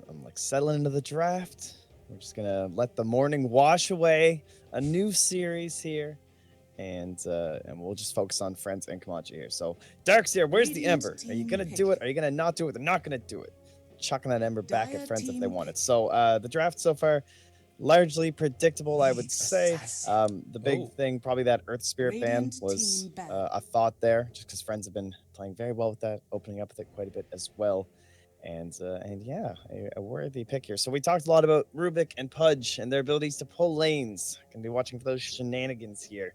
I'm like settling into the draft. We're just gonna let the morning wash away. A new series here, and we'll just focus on Friends and Comanche here. So Darkseer, where's the Ember? Are you gonna do it? Are you gonna not do it? They're not gonna do it. Chucking that Ember back at Friends if they want it. So the draft so far, largely predictable, I would say. The big thing, probably that Earth Spirit ban was a thought there, just because Friends have been playing very well with that, opening up with it quite a bit as well. And yeah, a worthy pick here. So we talked a lot about Rubik and Pudge and their abilities to pull lanes. Gonna be watching for those shenanigans here,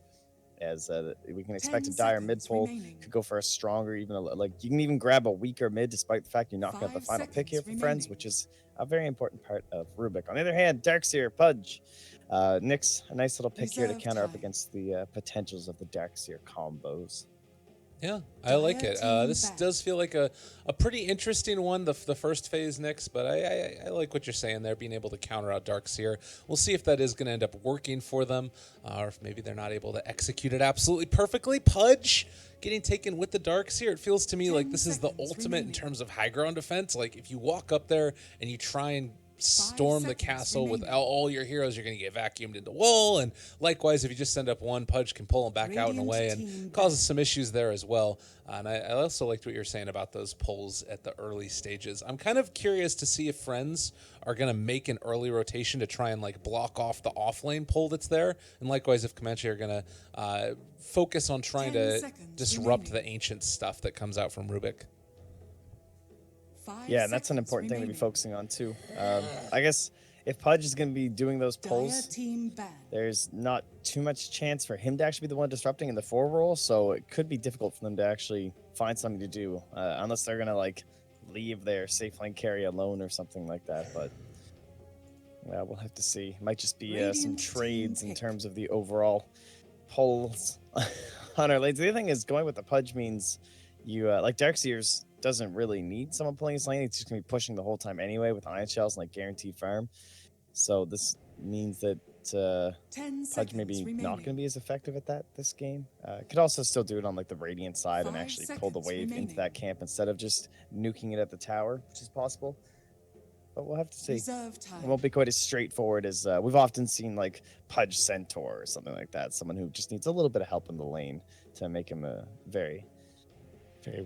as we can expect a dire mid pull. Could go for a stronger, even like you can even grab a weaker mid, despite the fact you knock out the final pick here for Friends, which is a very important part of Rubik. On the other hand, Darkseer, Pudge, Nyx, a nice little pick here to counter up against the potentials of the Darkseer combos. Yeah, I like it. This does feel like a pretty interesting one, the first phase, Nyx, but I like what you're saying there, being able to counter out Darkseer. We'll see if that is going to end up working for them, or if maybe they're not able to execute it absolutely perfectly. Pudge getting taken with the Darkseer. It feels to me like this is the ultimate in terms of high ground defense. Like if you walk up there and you try and storm the castle with all your heroes, you're going to get vacuumed into wall. And likewise, if you just send up one, Pudge can pull them back out and away and causes some issues there as well. And I also liked what you were saying about those pulls at the early stages. I'm kind of curious to see if Friends are going to make an early rotation to try and like block off the off lane pull that's there. And likewise, if Comanche are going to focus on trying to disrupt the ancient stuff that comes out from Rubik. Yeah, and that's an important thing to be focusing on too. I guess if Pudge is going to be doing those pulls, there's not too much chance for him to actually be the one disrupting in the 4 role, so it could be difficult for them to actually find something to do, unless they're going to like leave their safe lane carry alone or something like that. But yeah, we'll have to see. It might just be some trades in terms of the overall pulls on our lanes. The other thing is going with the Pudge means you like Darkseer's doesn't really need someone pulling his lane. It's just gonna be pushing the whole time anyway with iron shells and like guaranteed farm. So this means that Pudge maybe not gonna be as effective at that this game. Could also still do it on like the Radiant side and actually pull the wave into that camp instead of just nuking it at the tower, which is possible. But we'll have to see. It won't be quite as straightforward as we've often seen like Pudge Centaur or something like that. Someone who just needs a little bit of help in the lane to make him a very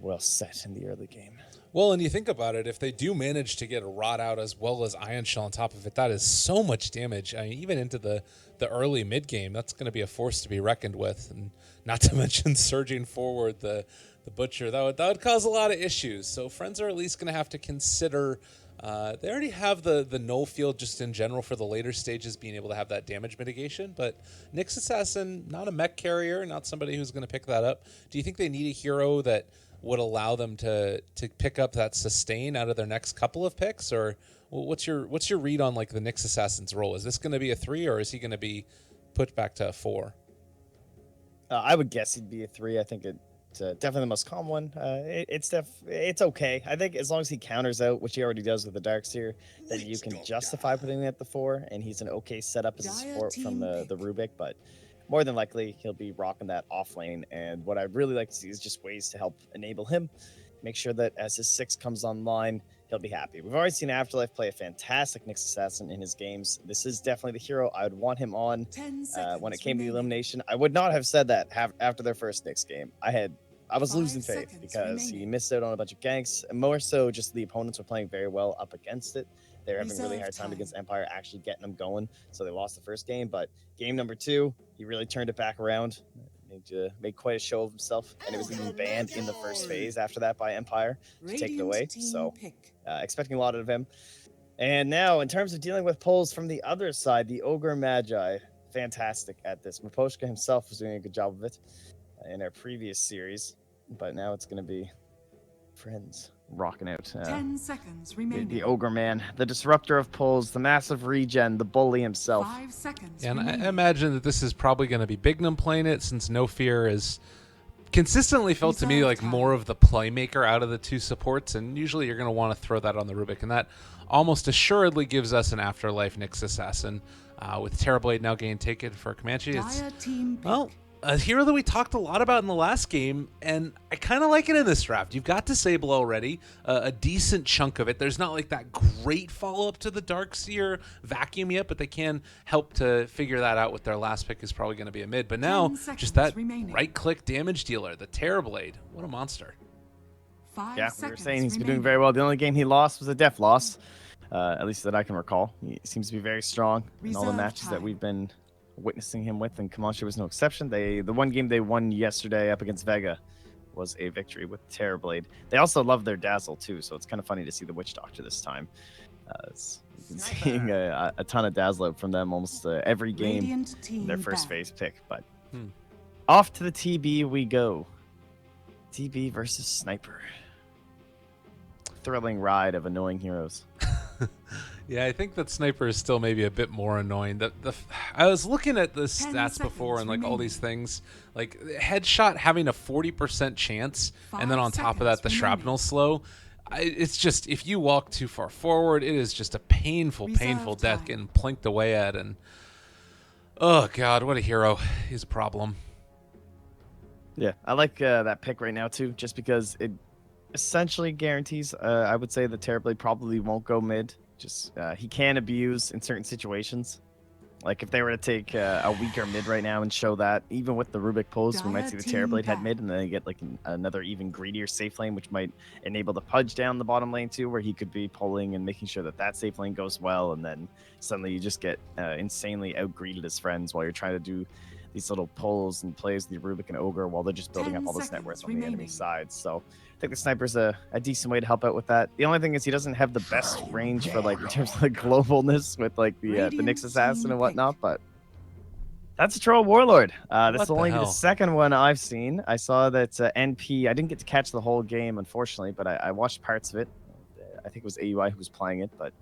well set in the early game. Well, and you think about it, if they do manage to get a Rod out as well as Iron Shell on top of it, that is so much damage. I mean, even into the early mid game, that's going to be a force to be reckoned with, and not to mention surging forward the Butcher. That would cause a lot of issues. So Friends are at least going to have to consider. They already have the null field just in general for the later stages, being able to have that damage mitigation. But Nyx Assassin, not a mech carrier, not somebody who's going to pick that up. Do you think they need a hero that would allow them to pick up that sustain out of their next couple of picks? Or what's your read on like the Nyx Assassin's role? Is this going to be a 3, or is he going to be put back to a 4? I would guess he'd be a 3. I think it's definitely the most common one. It's okay. I think as long as he counters out, which he already does with the Darkseer, then you can justify putting him at the 4, and he's an okay setup as a support from the Rubik. But more than likely, he'll be rocking that off lane. And what I'd really like to see is just ways to help enable him. Make sure that as his 6 comes online, he'll be happy. We've already seen Afterlife play a fantastic Nyx Assassin in his games. This is definitely the hero I would want him on when it came to the elimination. I would not have said that after their first Nyx game. I was losing faith because he missed out on a bunch of ganks, and more so just the opponents were playing very well up against it. They were having a really hard time against Empire actually getting them going, so they lost the first game. But game number 2, he really turned it back around, made quite a show of himself, and it was even banned in the first phase after that by Empire to take it away. So expecting a lot of him. And now, in terms of dealing with pulls from the other side, the Ogre Magi, fantastic at this. Maposhka himself was doing a good job of it in our previous series, but now it's going to be Friends rocking out. 10 seconds remaining. The Ogre Man, the disruptor of pulls, the massive regen, the bully himself. 5 seconds. And I imagine that this is probably going to be Bignum playing it, since No Fear is consistently felt to me like more of the playmaker out of the 2 supports, and usually you're going to want to throw that on the Rubik, and that almost assuredly gives us an Afterlife Nyx Assassin. With Terrorblade now getting taken for Comanche, it's, well, a hero that we talked a lot about in the last game, and I kind of like it in this draft. You've got Disable already, a decent chunk of it. There's not like that great follow-up to the Darkseer vacuum yet, but they can help to figure that out with their last pick is probably going to be a mid. But now, just that right-click damage dealer, the Terrorblade. What a monster. Yeah, we were saying he's been doing very well. The only game he lost was a def loss, at least that I can recall. He seems to be very strong in all the matches that we've been witnessing him with, and Comanche was no exception. The one game they won yesterday up against Vega was a victory with Terrorblade. They also love their Dazzle too, so it's kind of funny to see the Witch Doctor this time. We've been seeing a ton of Dazzle out from them almost every game in their first phase pick. But off to the TB we go. TB versus Sniper. Thrilling ride of annoying heroes. Yeah, I think that Sniper is still maybe a bit more annoying. I was looking at the stats before and like all these things, like headshot having a 40% chance, and then on top of that the shrapnel slow. It's just, if you walk too far forward, it is just a painful death getting plinked away at. And oh god, what a hero! He's a problem. Yeah, I like that pick right now too, just because it essentially guarantees. I would say the Terrorblade probably won't go mid. Just he can abuse in certain situations. Like if they were to take a weaker mid right now and show that, even with the Rubik pulls, we might see the Terrorblade head mid, and then they get like another even greedier safe lane, which might enable the Pudge down the bottom lane too, where he could be pulling and making sure that that safe lane goes well, and then suddenly you just get insanely out-greeted as friends while you're trying to do these little pulls and plays with the Rubik and Ogre while they're just building up all this net worth on the enemy side. So I think the Sniper's a decent way to help out with that. The only thing is he doesn't have the best range for like in terms of the globalness with like the Nyx Assassin and whatnot, but that's a Troll Warlord. This will only be the second one I've seen. I saw that NP, I didn't get to catch the whole game, unfortunately, but I watched parts of it. I think it was AUI who was playing it, but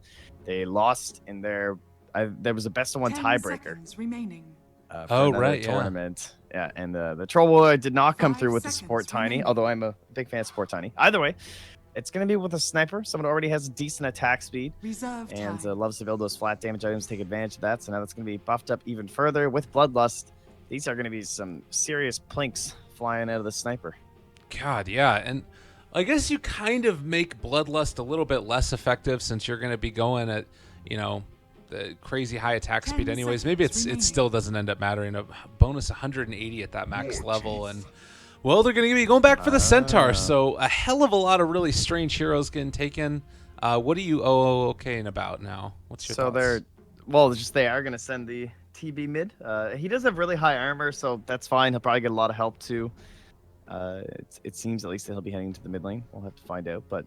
they lost in there was a best of one tiebreaker. Tournament. Yeah, and the Troll Warlord did not come through with the support Tiny, although I'm a big fan of support Tiny. Either way, it's going to be with a Sniper, someone who already has a decent attack speed and loves to build those flat damage items, take advantage of that. So now that's going to be buffed up even further with Bloodlust. These are going to be some serious plinks flying out of the Sniper. God, yeah, and I guess you kind of make Bloodlust a little bit less effective since you're going to be going at, the crazy high attack speed anyways. Maybe it still doesn't end up mattering. A bonus 180 at that max level. And well, they're going to be going back for the Centaur, so a hell of a lot of really strange heroes getting taken. What are you okaying about now? What's your thoughts? They are going to send the TB mid. He does have really high armor, so that's fine. He'll probably get a lot of help too. It seems at least that he'll be heading to the mid lane. We'll have to find out. But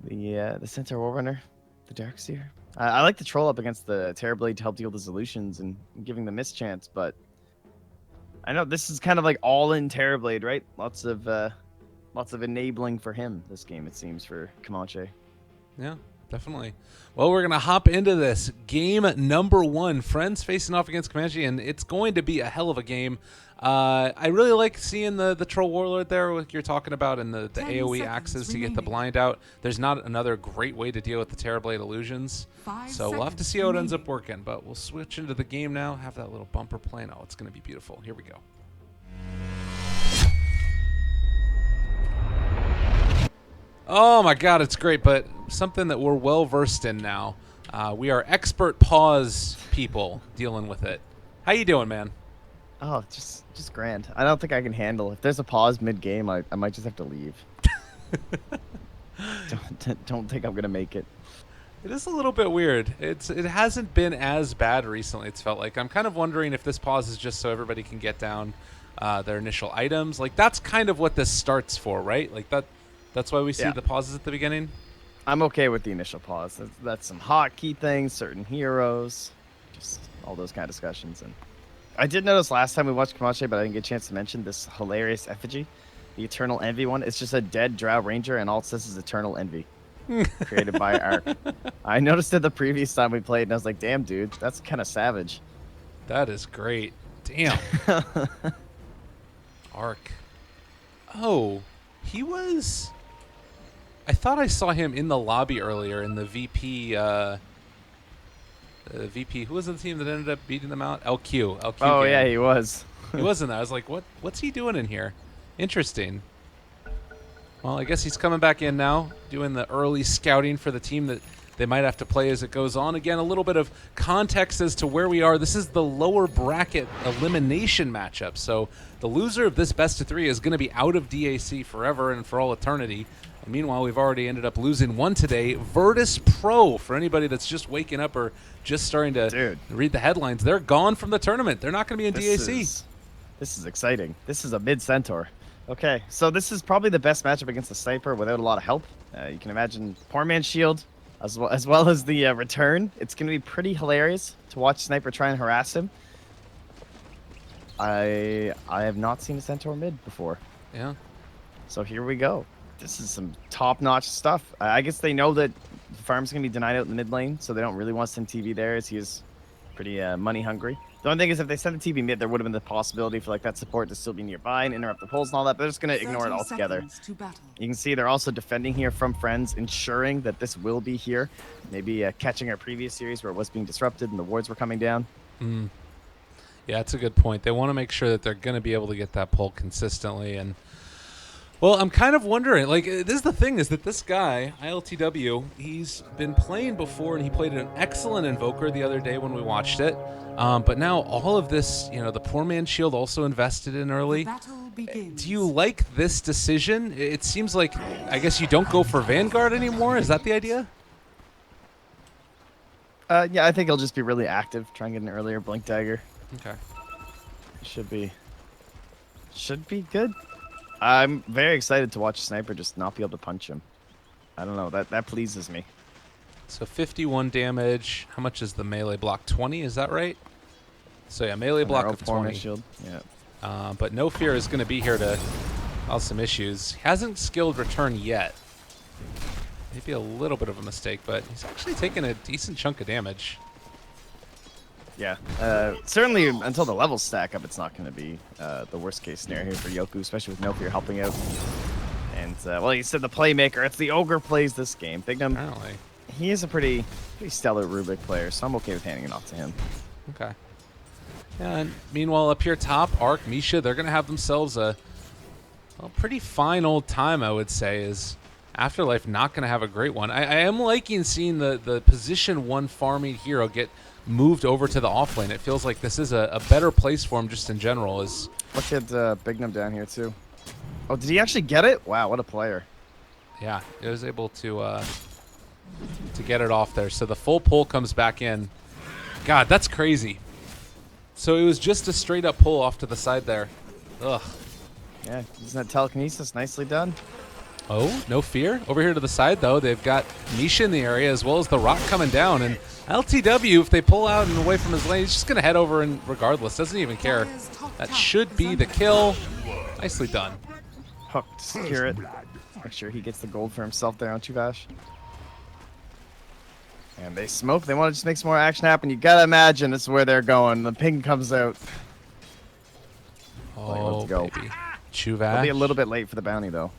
the Centaur Warrunner, the Darkseer. I like the troll up against the Terrorblade to help deal the solutions and giving the mischance, but I know this is kind of like all in Terrorblade, right? Lots of enabling for him this game, it seems, for Comanche. Yeah, definitely. Well, we're gonna hop into this game number 1. Friends facing off against Comanche, and it's going to be a hell of a game. I really like seeing the Troll Warlord there, what you're talking about, and the AoE axes to get the blind out. There's not another great way to deal with the Terrorblade illusions, so we'll have to see how it ends up working. But we'll switch into the game now. Have that little bumper playing. Oh, it's going to be beautiful. Here we go. Oh my God, it's great, but something that we're well versed in now. We are expert pause people dealing with it. How you doing, man? Oh, just grand. I don't think I can handle. If there's a pause mid-game, I might just have to leave. Don't think I'm gonna make it. It is a little bit weird. It hasn't been as bad recently, it's felt like. I'm kind of wondering if this pause is just so everybody can get down their initial items. Like, that's kind of what this starts for, right? Like, that's why we see the pauses at the beginning? I'm okay with the initial pause. That's some hotkey things, certain heroes, just all those kind of discussions. And I did notice last time we watched Comanche, but I didn't get a chance to mention this hilarious effigy, the Eternal Envy one. It's just a dead Drow Ranger, and all it says is Eternal Envy, created by Arc. I noticed it the previous time we played, and I was like, damn, dude, that's kind of savage. That is great. Damn. Arc. Oh, he was... I thought I saw him in the lobby earlier in the VP... VP, who was the team that ended up beating them out? LQ. Oh, game. Yeah, he was. He wasn't. I was like, what's he doing in here? Interesting. Well, I guess he's coming back in now, doing the early scouting for the team that they might have to play as it goes on. Again, a little bit of context as to where we are. This is the lower bracket elimination matchup. So the loser of this best of 3 is going to be out of DAC forever and for all eternity. And meanwhile, we've already ended up losing one today. Virtus Pro, for anybody that's just waking up or just starting to read the headlines, they're gone from the tournament. They're not going to be in DAC. This is exciting. This is a mid-centaur. Okay, so this is probably the best matchup against the sniper without a lot of help. You can imagine poor man's shield as well as the return. It's going to be pretty hilarious to watch sniper try and harass him. I have not seen a centaur mid before. Yeah. So here we go. This is some top-notch stuff. I guess they know that Farm's going to be denied out in the mid lane, so they don't really want to send TV there as he is pretty money-hungry. The only thing is if they send the TV mid, there would have been the possibility for like that support to still be nearby and interrupt the pulls and all that, but they're just going to ignore it altogether. You can see they're also defending here from Friends, ensuring that this will be here. Maybe catching our previous series where it was being disrupted and the wards were coming down. Yeah, that's a good point. They want to make sure that they're going to be able to get that pull consistently. And well, I'm kind of wondering, like, this is the thing, is that this guy, ILTW, he's been playing before, and he played an excellent Invoker the other day when we watched it. But now all of this, the poor man's shield also invested in early. Do you like this decision? It seems like, I guess you don't go for Vanguard anymore. Is that the idea? Yeah, I think he'll just be really active, try and get an earlier Blink Dagger. Okay. Should be good. I'm very excited to watch Sniper just not be able to punch him. I don't know, that pleases me. So 51 damage. How much is the melee block? 20, is that right? So yeah, melee block of 20. Shield. Yeah. But No Fear is going to be here to cause some issues. He hasn't skilled return yet. Maybe a little bit of a mistake, but he's actually taking a decent chunk of damage. Yeah, certainly until the levels stack up, it's not going to be the worst case scenario here for Yoku, especially with No Fear helping out. And, well, you said the playmaker. It's the Ogre plays this game. Bignum, Apparently. he is a pretty stellar Rubik player, so I'm okay with handing it off to him. Okay. And meanwhile, up here top, Arc, Misha, they're going to have themselves a pretty fine old time, I would say, is Afterlife not going to have a great one. I am liking seeing the position 1 farming hero get moved over to the off lane. It feels like this is a better place for him just in general. Look at Bignum down here, too. Oh, did he actually get it? Wow, what a player. Yeah, he was able to get it off there. So the full pull comes back in. God, that's crazy. So it was just a straight up pull off to the side there. Ugh. Yeah, isn't that telekinesis? Nicely done. Oh, No Fear. Over here to the side, though, they've got Misha in the area as well as the Rock coming down. And LTW, if they pull out and away from his lane, he's just going to head over and regardless. Doesn't even care. That should be the kill. Nicely done. Hook to secure it. Make sure he gets the gold for himself there on Chuvash. And they smoke. They want to just make some more action happen. You gotta imagine this is where they're going. The ping comes out. Oh, let's go. baby. Chuvash. They'll be a little bit late for the bounty, though.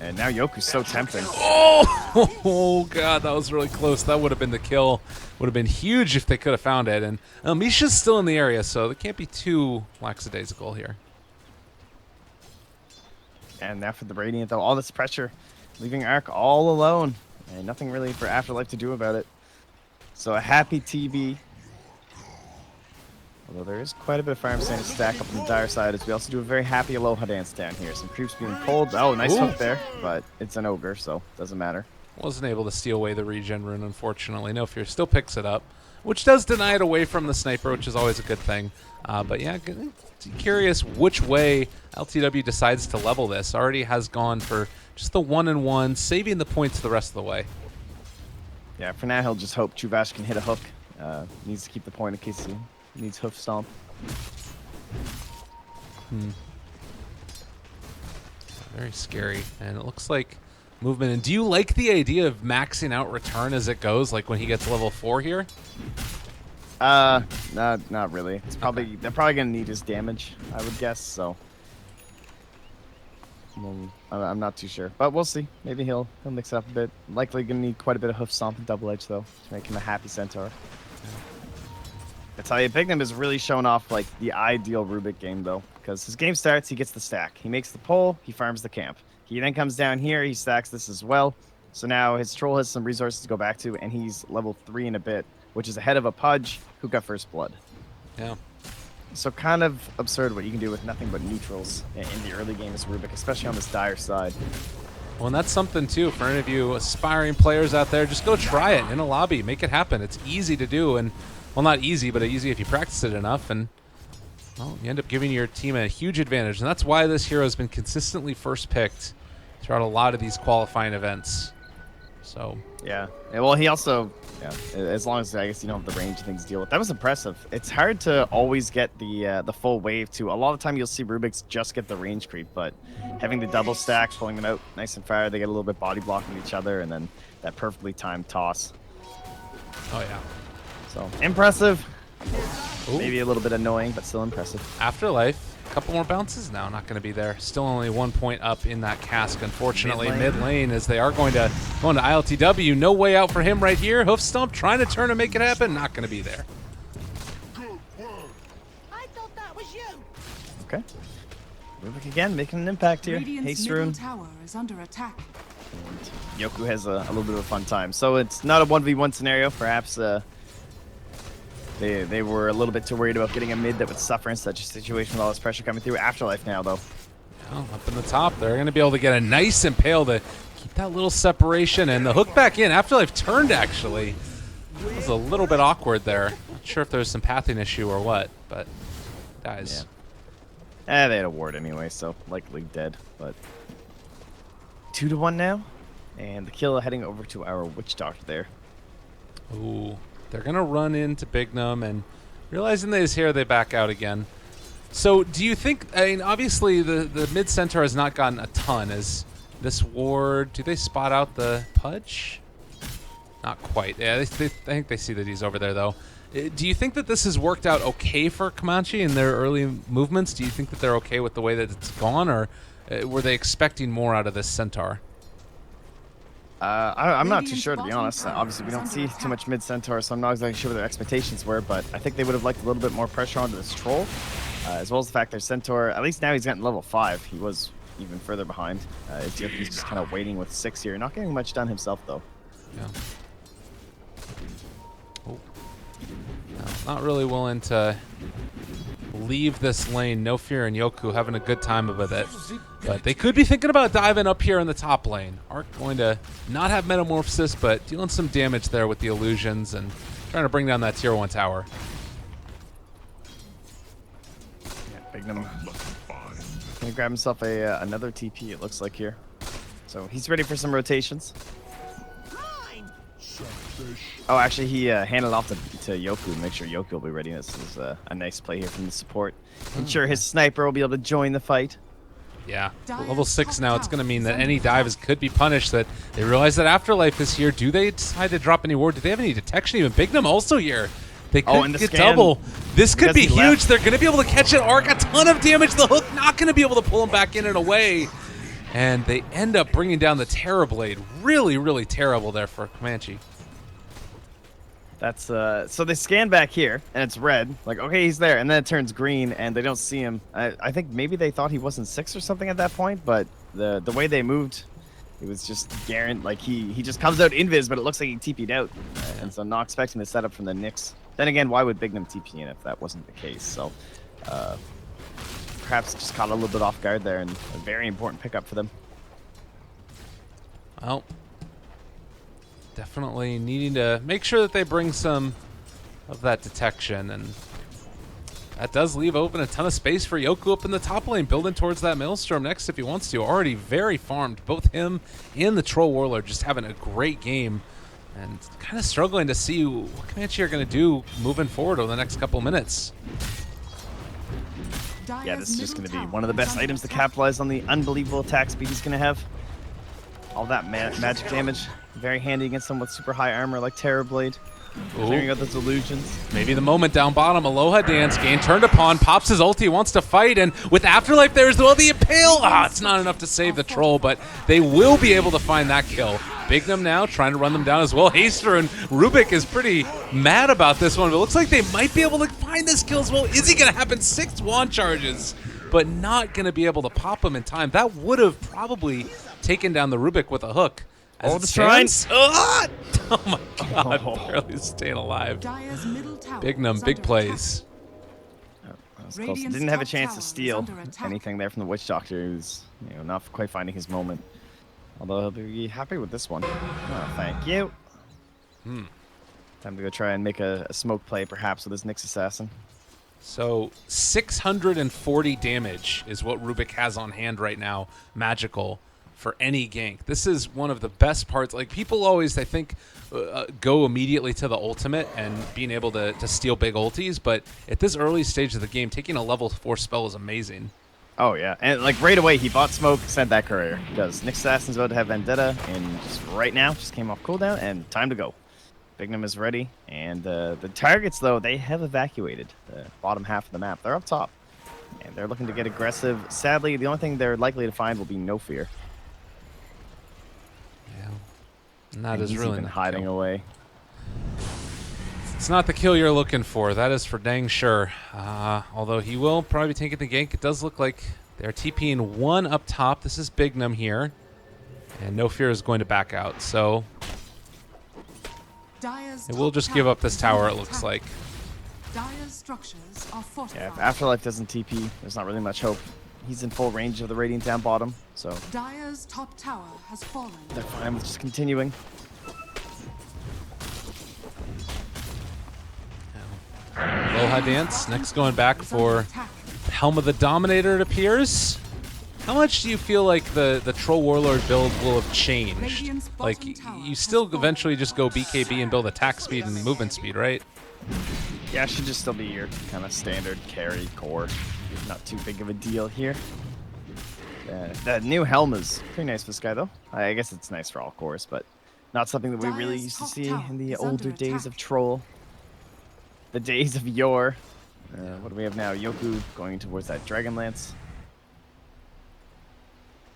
And now Yoku's so tempting. Oh, God, that was really close. That would have been the kill. Would have been huge if they could have found it. And Misha's still in the area, so it can't be too lackadaisical here. And now for the Radiant, though, all this pressure, leaving Arc all alone. And nothing really for Afterlife to do about it. So a happy TV. Although there is quite a bit of farm starting to stack up on the dire side as we also do a very happy Aloha dance down here. Some creeps being pulled. Oh, nice hook there, but it's an Ogre, so doesn't matter. Wasn't able to steal away the regen rune, unfortunately. No Fear still picks it up, which does deny it away from the sniper, which is always a good thing. But yeah, curious which way LTW decides to level this. Already has gone for just the 1-and-1, saving the points the rest of the way. Yeah, for now he'll just hope Chuvash can hit a hook. Needs to keep the point in case he needs hoof stomp. Very scary, and it looks like movement. And do you like the idea of maxing out return as it goes, like when he gets level 4 here? Not really. It's probably they're probably gonna need his damage, I would guess. So I'm not too sure, but we'll see. Maybe he'll mix it up a bit. Likely gonna need quite a bit of hoof stomp and double edge though to make him a happy centaur. I tell you, Bignum is really showing off like the ideal Rubik game though, because his game starts, he gets the stack, he makes the pull, he farms the camp. He then comes down here, he stacks this as well. So now his troll has some resources to go back to, and he's level 3 in a bit, which is ahead of a Pudge who got first blood. Yeah. So kind of absurd what you can do with nothing but neutrals in the early game as Rubik, especially on this dire side. Well, and that's something too for any of you aspiring players out there. Just go try it in a lobby, make it happen. It's easy to do, and well, not easy, but easy if you practice it enough, and well, you end up giving your team a huge advantage. And that's why this hero has been consistently first picked throughout a lot of these qualifying events. So yeah, well, he also, yeah, as long as I guess you don't have the range of things to deal with. That was impressive. It's hard to always get the full wave too. A lot of the time you'll see Rubiks just get the range creep, but having the double stack, pulling them out nice and far, they get a little bit body blocking each other, and then that perfectly timed toss. oh yeah. So impressive. Ooh. Maybe a little bit annoying, but still impressive. Afterlife, a couple more bounces now, not going to be there. Still only 1 point up in that cask, unfortunately. Mid lane, as they are going to ILTW. No way out for him right here. Hoof Stomp trying to turn and make it happen. Not going to be there. I thought that was you. Okay. Rubik again, making an impact here. Radiant's Haste middle rune. tower is under attack. Yoku has a little bit of a fun time. So it's not a 1v1 scenario. Perhaps they were a little bit too worried about getting a mid that would suffer in such a situation with all this pressure coming through. Afterlife now, though. Oh, up in the top, they're going to be able to get a nice impale to keep that little separation. And the hook back in. Afterlife turned, actually. It was a little bit awkward there. Not sure if there's some pathing issue or what, but guys. Yeah. They had a ward anyway, so likely dead. But 2-1 now. And the kill heading over to our Witch Doctor there. Ooh. They're going to run into Bignum, and realizing that he's here, they back out again. So do you think, I mean, obviously the mid-center has not gotten a ton. Is this ward, do they spot out the Pudge? Not quite. Yeah, I think they see that he's over there, though. Do you think that this has worked out okay for Comanche in their early movements? Do you think that they're okay with the way that it's gone, or were they expecting more out of this Centaur? I'm not too sure, to be honest. Obviously, we don't see too much mid-centaur, so I'm not exactly sure what their expectations were, but I think they would have liked a little bit more pressure onto this troll, as well as the fact their centaur, at least now he's gotten level 5. He was even further behind. He's just kind of waiting with 6 here, not getting much done himself, though. Yeah. Oh. No, not really willing to leave this lane. No Fear and Yoku having a good time with it. But they could be thinking about diving up here in the top lane. Arc going to not have Metamorphosis, but dealing some damage there with the illusions and trying to bring down that tier 1 tower. Yeah, Bignum gonna grab himself another TP, it looks like here. So he's ready for some rotations. Oh, actually, he handed off to Yoku to make sure Yoku will be ready. This is a nice play here from the support. Ensure his sniper will be able to join the fight. Yeah, level 6 now, it's going to mean that any dives could be punished. That they realize that Afterlife is here. Do they decide to drop any ward? Do they have any detection? Even Bignum also here. They could get double. This could be huge. They're going to be able to catch it. Arc, a ton of damage. The hook not going to be able to pull him back in and away. And they end up bringing down the Terrorblade. Really, really terrible there for Comanche. That's so they scan back here and it's red, like okay, he's there, and then it turns green and they don't see him. I think maybe they thought he wasn't 6 or something at that point, but the way they moved, it was just guaranteed. Like he just comes out invis, but it looks like he TP'd out, and so not expecting the setup from the Nyx. Then again, why would Bignum TP in if that wasn't the case? So perhaps just caught a little bit off guard there, and a very important pickup for them. Well, definitely needing to make sure that they bring some of that detection, and that does leave open a ton of space for Yoku up in the top lane, building towards that Maelstrom next if he wants to. Already very farmed. Both him and the Troll Warlord just having a great game, and kind of struggling to see what Comanche are going to do moving forward over the next couple minutes. Yeah, this is just going to be one of the best items to capitalize on the unbelievable attack speed he's going to have. All that magic damage. Very handy against someone with super high armor like Terrorblade. Clearing out those illusions. Maybe the moment down bottom. Aloha Dance gain turned upon. Pops his ulti, wants to fight, and with Afterlife there as well, the Impale. It's not enough to save the troll, but they will be able to find that kill. Bignum now trying to run them down as well. Haster and Rubik is pretty mad about this one, but it looks like they might be able to find this kill as well. Is he going to happen? 6 wand charges, but not going to be able to pop him in time. That would have probably taken down the Rubik with a hook. Oh, the shrines! Oh my god, barely staying alive. Bignum, big plays. Close. Didn't have a chance to steal anything there from the Witch Doctor. He was, not quite finding his moment. Although he'll be happy with this one. Oh, thank you. Time to go try and make a smoke play, perhaps, with his Nyx Assassin. So 640 damage is what Rubik has on hand right now, magical, for any gank. This is one of the best parts. Like, people always, I think, go immediately to the ultimate and being able to steal big ultis, but at this early stage of the game, taking a level 4 spell is amazing. Oh, yeah. And, like, right away, he bought smoke, sent that courier. Because Nyx Assassin's about to have Vendetta, and just right now, just came off cooldown, and time to go. Bignum is ready, and the targets, though, they have evacuated the bottom half of the map. They're up top, and they're looking to get aggressive. Sadly, the only thing they're likely to find will be No Fear. And that is really not hiding away. It's not the kill you're looking for. That is for dang sure. Although he will probably be taking the gank. It does look like they're TPing 1 up top. This is Bignum here. And No Fear is going to back out. So it will just give up this tower, it looks like. Yeah, if Afterlife doesn't TP, there's not really much hope. He's in full range of the Radiant down bottom, so Dire's top tower has fallen. they're fine with just continuing. Aloha Dance, next going back for Helm of the Dominator, it appears. How much do you feel like the Troll Warlord build will have changed? Like, you still eventually just go BKB and build attack speed and movement speed, right? Yeah, it should just still be your kind of standard carry core. Not too big of a deal here. That new helm is pretty nice for this guy, though. I guess it's nice for all cores, but not something that we really used to see in the older days of Troll. The days of yore. What do we have now? Yoku going towards that Dragon Lance.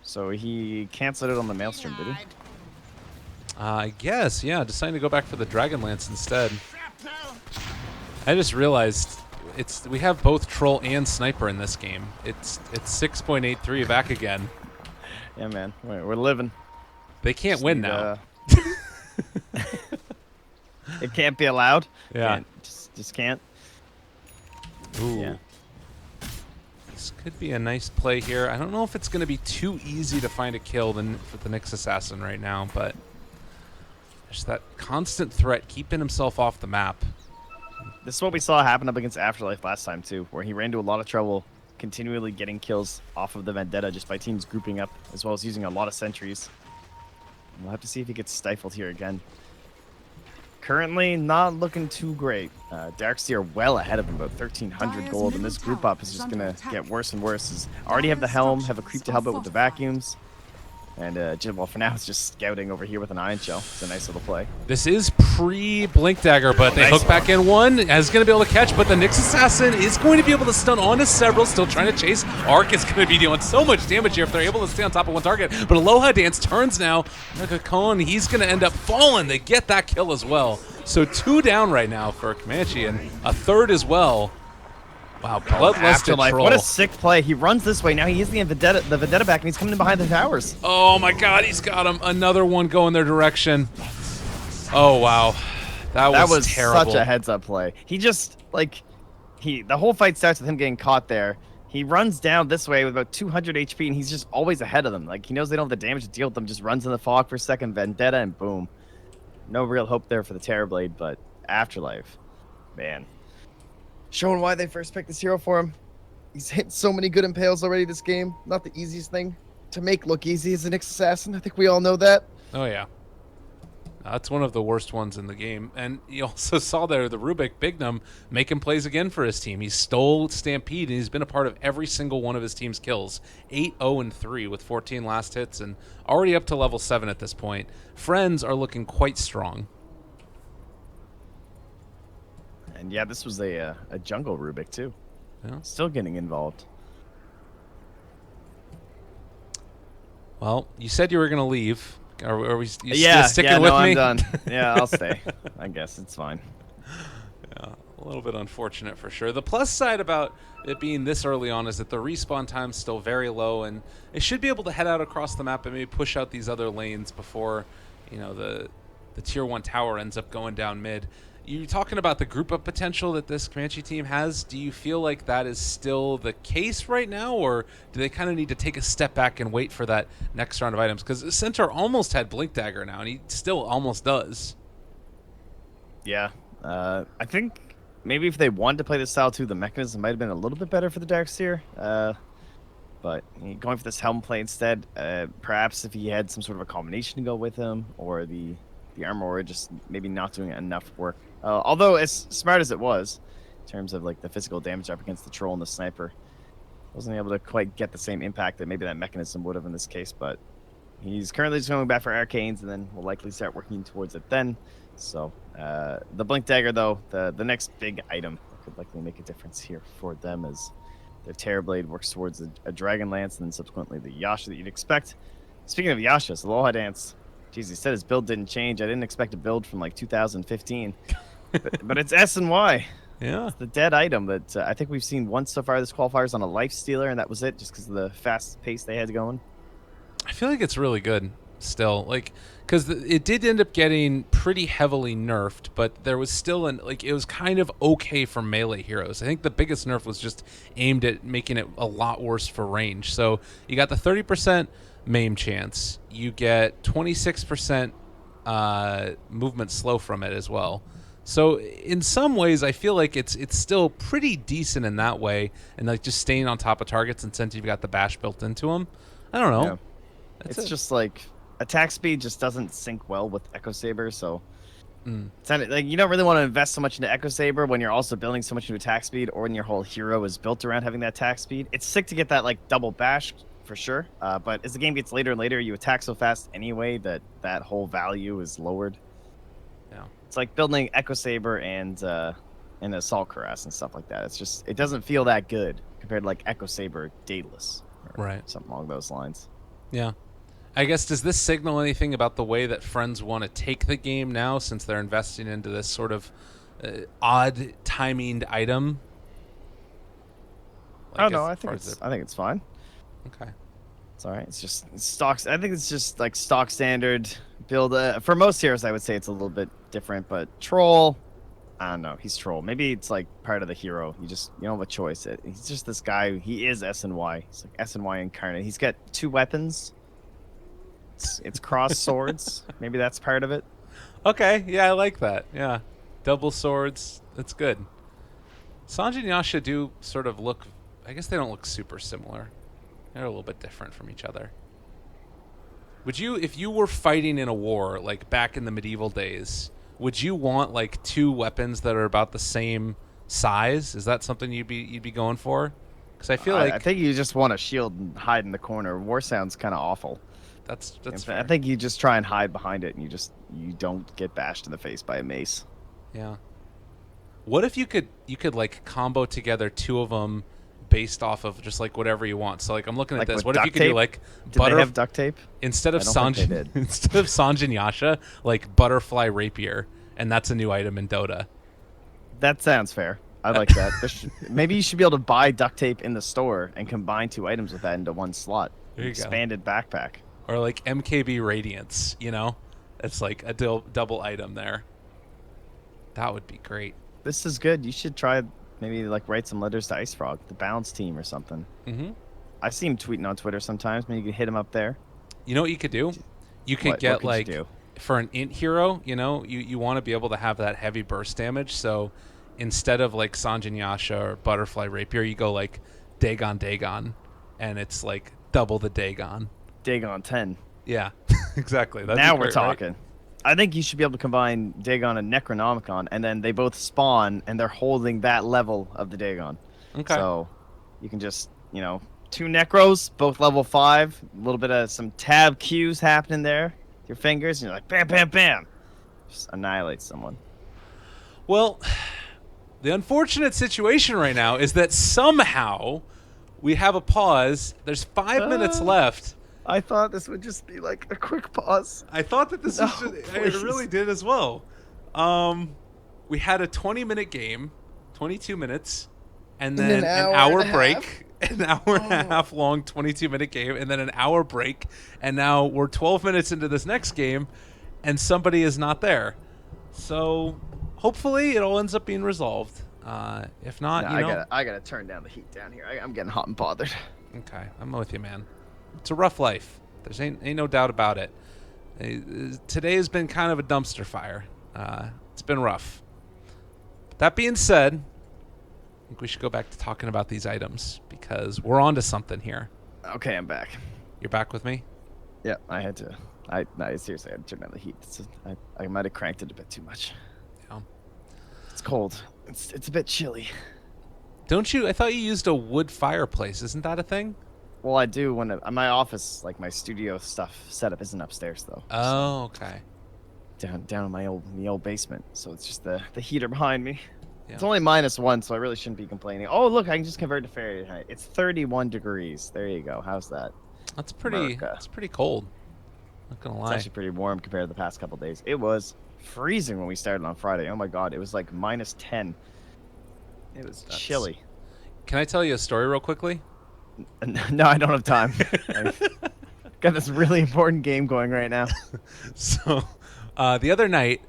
So he canceled it on the Maelstrom, did he? I guess, yeah. Deciding to go back for the Dragon Lance instead. I just realized we have both Troll and Sniper in this game. It's 6.83 back again. Yeah, man. We're living. They can't win now. It can't be allowed. Yeah. Just can't. Ooh. Yeah. This could be a nice play here. I don't know if it's going to be too easy to find a kill with the Nyx Assassin right now, but just that constant threat, keeping himself off the map. This is what we saw happen up against Afterlife last time, too, where he ran into a lot of trouble continually getting kills off of the Vendetta just by teams grouping up, as well as using a lot of sentries. We'll have to see if he gets stifled here again. Currently, not looking too great. Darkseer well ahead of him, about 1,300 gold, and this group up is just going to get worse and worse. As already have the Helm, have a creep to help out with the vacuums. And, well, for now, it's just scouting over here with an Ion Shell. It's a nice little play. This is pre-Blink Dagger, but they hook back in one. Is going to be able to catch, but the Nyx Assassin is going to be able to stun onto several, still trying to chase. Arc is going to be dealing so much damage here if they're able to stay on top of one target. But Aloha Dance turns now. Look at Cohen. He's going to end up falling. They get that kill as well. So 2 down right now for Comanche, and a 3rd as well. Wow, bloodlusted Troll. What a sick play. He runs this way. Now he is the Vendetta back, and he's coming in behind the towers. Oh, my God. He's got him. Another one going their direction. Oh, wow. That was terrible. Such a heads-up play. He just, the whole fight starts with him getting caught there. He runs down this way with about 200 HP, and he's just always ahead of them. Like, he knows they don't have the damage to deal with them, just runs in the fog for a second, Vendetta, and boom. No real hope there for the Terrorblade, but Afterlife, man. Showing why they first picked this hero for him. He's hit so many good impales already this game. Not the easiest thing to make look easy as a Nyx Assassin. I think we all know that. Oh, yeah. That's one of the worst ones in the game. And you also saw there the Rubik Bignum making plays again for his team. He stole Stampede, and he's been a part of every single one of his team's kills. 8-0-3 with 14 last hits and already up to level 7 at this point. Friends are looking quite strong. And yeah, this was a jungle Rubik too. Yeah. Still getting involved. Well, you said you were going to leave. Are we you Yeah, sticking yeah, with no, me? I'm done. Yeah, I'll stay. I guess it's fine. Yeah, a little bit unfortunate for sure. The plus side about it being this early on is that the respawn time's still very low, and it should be able to head out across the map and maybe push out these other lanes before, the tier 1 tower ends up going down mid. You're talking about the group up potential that this Comanche team has. Do you feel like that is still the case right now, or do they kind of need to take a step back and wait for that next round of items? Because Centaur almost had Blink Dagger now, and he still almost does. Yeah. I think maybe if they wanted to play this style too, the mechanism might have been a little bit better for the Darkseer. But going for this helm play instead, perhaps if he had some sort of a combination to go with him, or the armor were just maybe not doing enough work. Although as smart as it was, in terms of like the physical damage up against the troll and the sniper, wasn't able to quite get the same impact that maybe that mechanism would have in this case. But he's currently just going back for arcanes, and then we'll likely start working towards it then. So the Blink Dagger, though, the next big item that could likely make a difference here for them is their Terrorblade works towards a Dragon Lance, and then subsequently the Yasha that you'd expect. Speaking of Yasha, so Aloha Dance. Jeez, he said his build didn't change. I didn't expect a build from like 2015. but it's S and Y. Yeah. It's the dead item that I think we've seen once so far this qualifiers on a Life Stealer, and that was it, just because of the fast pace they had going. I feel like it's really good still, because it did end up getting pretty heavily nerfed, but there was still it was kind of okay for melee heroes. I think the biggest nerf was just aimed at making it a lot worse for range. So you got the 30% maim chance, you get 26% movement slow from it as well. So in some ways, I feel like it's still pretty decent in that way, and like just staying on top of targets, and since you've got the bash built into them, I don't know. Yeah. It's just like attack speed just doesn't sync well with Echo Saber, so it's not, like you don't really want to invest so much into Echo Saber when you're also building so much into attack speed, or when your whole hero is built around having that attack speed. It's sick to get that like double bash for sure, but as the game gets later and later, you attack so fast anyway that whole value is lowered. Yeah, it's like building Echo Saber and Assault Cuirass and stuff like that. It's just, it doesn't feel that good compared to like Echo Saber Daedalus, right? Something along those lines. Yeah. I guess, does this signal anything about the way that Friends want to take the game now, since they're investing into this sort of odd timinged item? I don't know. I think it's fine. Okay. It's all right. It's just stocks. I think it's just like stock standard build. For most heroes, I would say it's a little bit different, but Troll, I don't know. He's Troll. Maybe it's like part of the hero. You don't have a choice. He's just this guy. He is S and Y. He's like S and Y incarnate. He's got 2 weapons. It's cross swords. Maybe that's part of it. Okay, yeah, I like that. Yeah, double swords. That's good. Sanji and Yasha do sort of look, I guess they don't look super similar. They're a little bit different from each other. Would you, if you were fighting in a war, like back in the medieval days, would you want like 2 weapons that are about the same size? Is that something you'd be going for? Because I feel like, I think you just want to shield and hide in the corner. War sounds kind of awful. That's fair. I think you just try and hide behind it, and you don't get bashed in the face by a mace. Yeah. What if you could like combo together 2 of them based off of just like whatever you want? So like I'm looking at this. What if you could do like Did they have duct tape? Instead of Sanjin Yasha, like butterfly rapier, and that's a new item in Dota. That sounds fair. I like that. Maybe you should be able to buy duct tape in the store and combine 2 items with that into one slot. There you Expanded backpack. Or like MKB Radiance, it's like a double item there. That would be great. This is good. You should try maybe like write some letters to Ice Frog, the balance team or something. Mm-hmm. I see him tweeting on Twitter sometimes. Maybe you could hit him up there. You know what you could do? You could get like, for an int hero, you want to be able to have that heavy burst damage. So instead of like Sanjin Yasha or Butterfly Rapier, you go like Dagon, and it's like double the Dagon. Dagon 10. Yeah, exactly. Now we're talking. Right? I think you should be able to combine Dagon and Necronomicon, and then they both spawn, and they're holding that level of the Dagon. Okay. So you can just, 2 Necros, both level 5, a little bit of some tab Qs happening there with your fingers, and you're like, bam, bam, bam. Just annihilate someone. Well, the unfortunate situation right now is that somehow we have a pause. There's 5 minutes left, I thought this would just be like a quick pause. I thought that this No, was just, I please. really did as well. We had a 20-minute game, 22 minutes, and And then an hour and a break, an hour and a half long 22-minute game, and then an hour break, and now we're 12 minutes into this next game, and somebody is not there. So hopefully it all ends up being resolved. If not, No, I gotta turn down the heat down here. I'm getting hot and bothered. Okay, I'm with you, man. It's a rough life. There's ain't no doubt about it. Today has been kind of a dumpster fire. It's been rough. That being said, I think we should go back to talking about these items because we're on to something here. Okay, I'm back. You're back with me? Yeah, I had to. No, seriously, I had to turn down the heat. I might have cranked it a bit too much. Yeah. It's cold. It's a bit chilly. Don't you? I thought you used a wood fireplace. Isn't that a thing? Well, I do when my office, like my studio stuff setup, isn't upstairs though. Oh, okay. Down in my old basement, so it's just the heater behind me. Yeah. It's only -1, so I really shouldn't be complaining. Oh, look, I can just convert to Fahrenheit. It's 31 degrees. There you go. How's that? That's pretty. America. That's pretty cold. Not gonna It's lie. actually pretty warm compared to the past couple days. It was freezing when we started on Friday. Oh my God, it was like -10. It was chilly. Can I tell you a story real quickly? No, I don't have time. I've got this really important game going right now. So, the other night,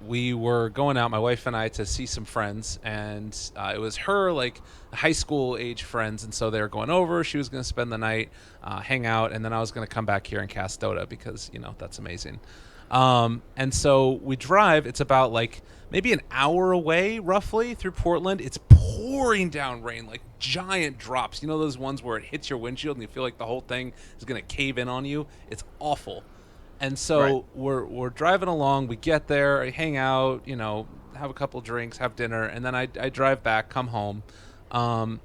we were going out, my wife and I, to see some friends, and it was her, like, high school age friends, and so they were going over. She was going to spend the night, hang out, and then I was going to come back here and cast Dota because, that's amazing. And so we drive. It's about, like, maybe an hour away, roughly, through Portland. It's pouring down rain, like giant drops. You know those ones where it hits your windshield and you feel like the whole thing is going to cave in on you? It's awful. And so Right. we're driving along. We get there, I hang out, have a couple drinks, have dinner, and then I drive back, come home. And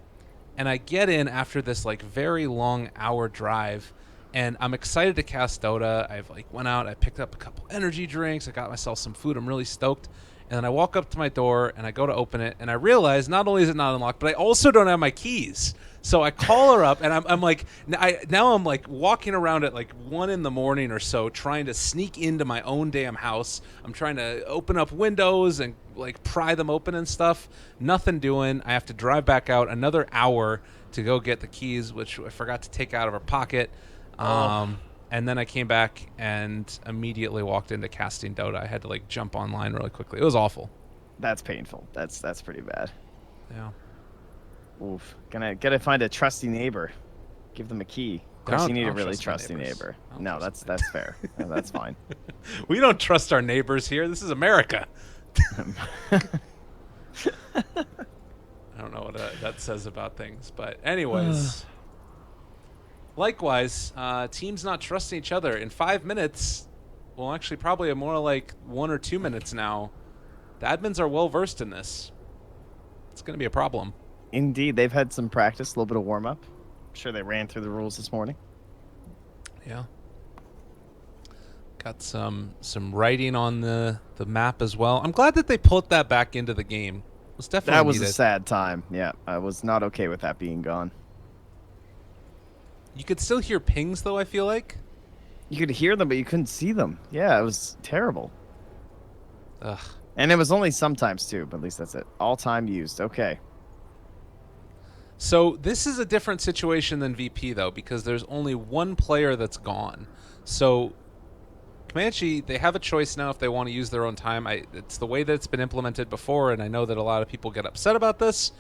I get in after this, like, very long hour drive, and I'm excited to cast Dota. I've, like, went out, I picked up a couple energy drinks, I got myself some food. I'm really stoked. And then I walk up to my door, and I go to open it, and I realize not only is it not unlocked, but I also don't have my keys. So I call her up, and I'm like, now I'm like walking around at like 1 a.m. or so, trying to sneak into my own damn house. I'm trying to open up windows and like pry them open and stuff. Nothing doing. I have to drive back out another hour to go get the keys, which I forgot to take out of her pocket. And then I came back and immediately walked into casting Dota. I had to like jump online really quickly. It was awful. That's painful. That's pretty bad. Yeah. Oof. Gotta find a trusty neighbor. Give them a key. Of course, you need a really trusty neighbor. No, that's fair. No, that's fine. We don't trust our neighbors here. This is America. I don't know what that says about things, but anyways. Likewise, teams not trusting each other. In 5 minutes, well, actually probably more like 1 or 2 minutes now, the admins are well versed in this. It's going to be a problem. Indeed, they've had some practice, a little bit of warm up. I'm sure they ran through the rules this morning. Yeah. Got some writing on the map as well. I'm glad that they put that back into the game. It was definitely That was needed. a sad time. Yeah, I was not okay with that being gone. You could still hear pings, though, I feel like. You could hear them, but you couldn't see them. Yeah, it was terrible. Ugh. And it was only sometimes, too, but at least that's it. All time used. Okay. So this is a different situation than VP, though, because there's only one player that's gone. So Comanche, they have a choice now if they want to use their own time. It's the way that it's been implemented before, and I know that a lot of people get upset about this.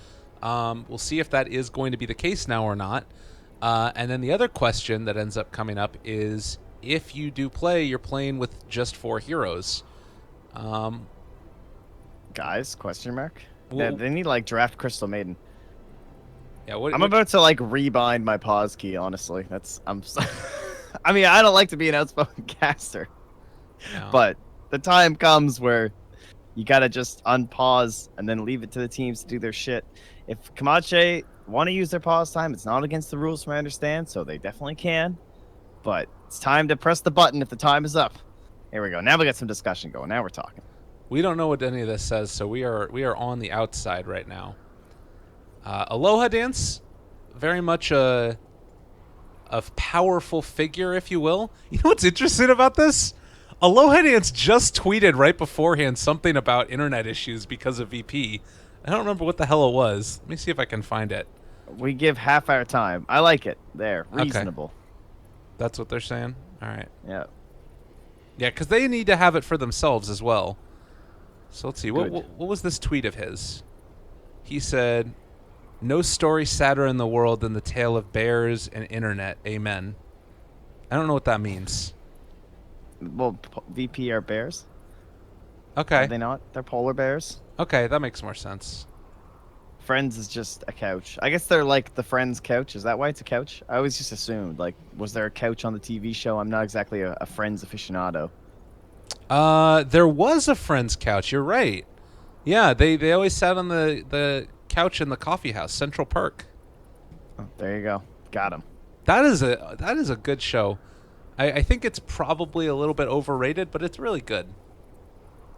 We'll see if that is going to be the case now or not. And then the other question that ends up coming up is if you do play, you're playing with just 4 heroes. Guys, question mark? Well- They need, like, draft Crystal Maiden. Yeah, I'm about to, like, rebind my pause key, honestly. I mean, I don't like to be an outspoken caster. No. But the time comes where you gotta just unpause and then leave it to the teams to do their shit. If Comanche want to use their pause time, it's not against the rules from what I understand, so they definitely can. But it's time to press the button if the time is up. Here we go. Now we got some discussion going. Now we're talking. We don't know what any of this says, so we are on the outside right now. Aloha Dance, very much a powerful figure, if you will. You know what's interesting about this? Aloha Dance just tweeted right beforehand something about internet issues because of VP. I don't remember what the hell it was. Let me see if I can find it. We give half our time. I like it. There, reasonable. Okay. That's what they're saying? All right. Yeah. Yeah, because they need to have it for themselves as well. So let's see. What Good. was this tweet of his? He said, "No story sadder in the world than the tale of bears and internet. Amen." I don't know what that means. Well, VP are bears. Okay. Are they not? They're polar bears. Okay, that makes more sense. Friends is just a couch. I guess they're like the Friends couch. Is that why it's a couch? I always just assumed, like, was there a couch on the TV show? I'm not exactly a Friends aficionado. There was a Friends couch. You're right. Yeah, they always sat on the couch in the coffee house, Central Park. Oh, there you go. Got him. That is a good show. I think it's probably a little bit overrated, but it's really good.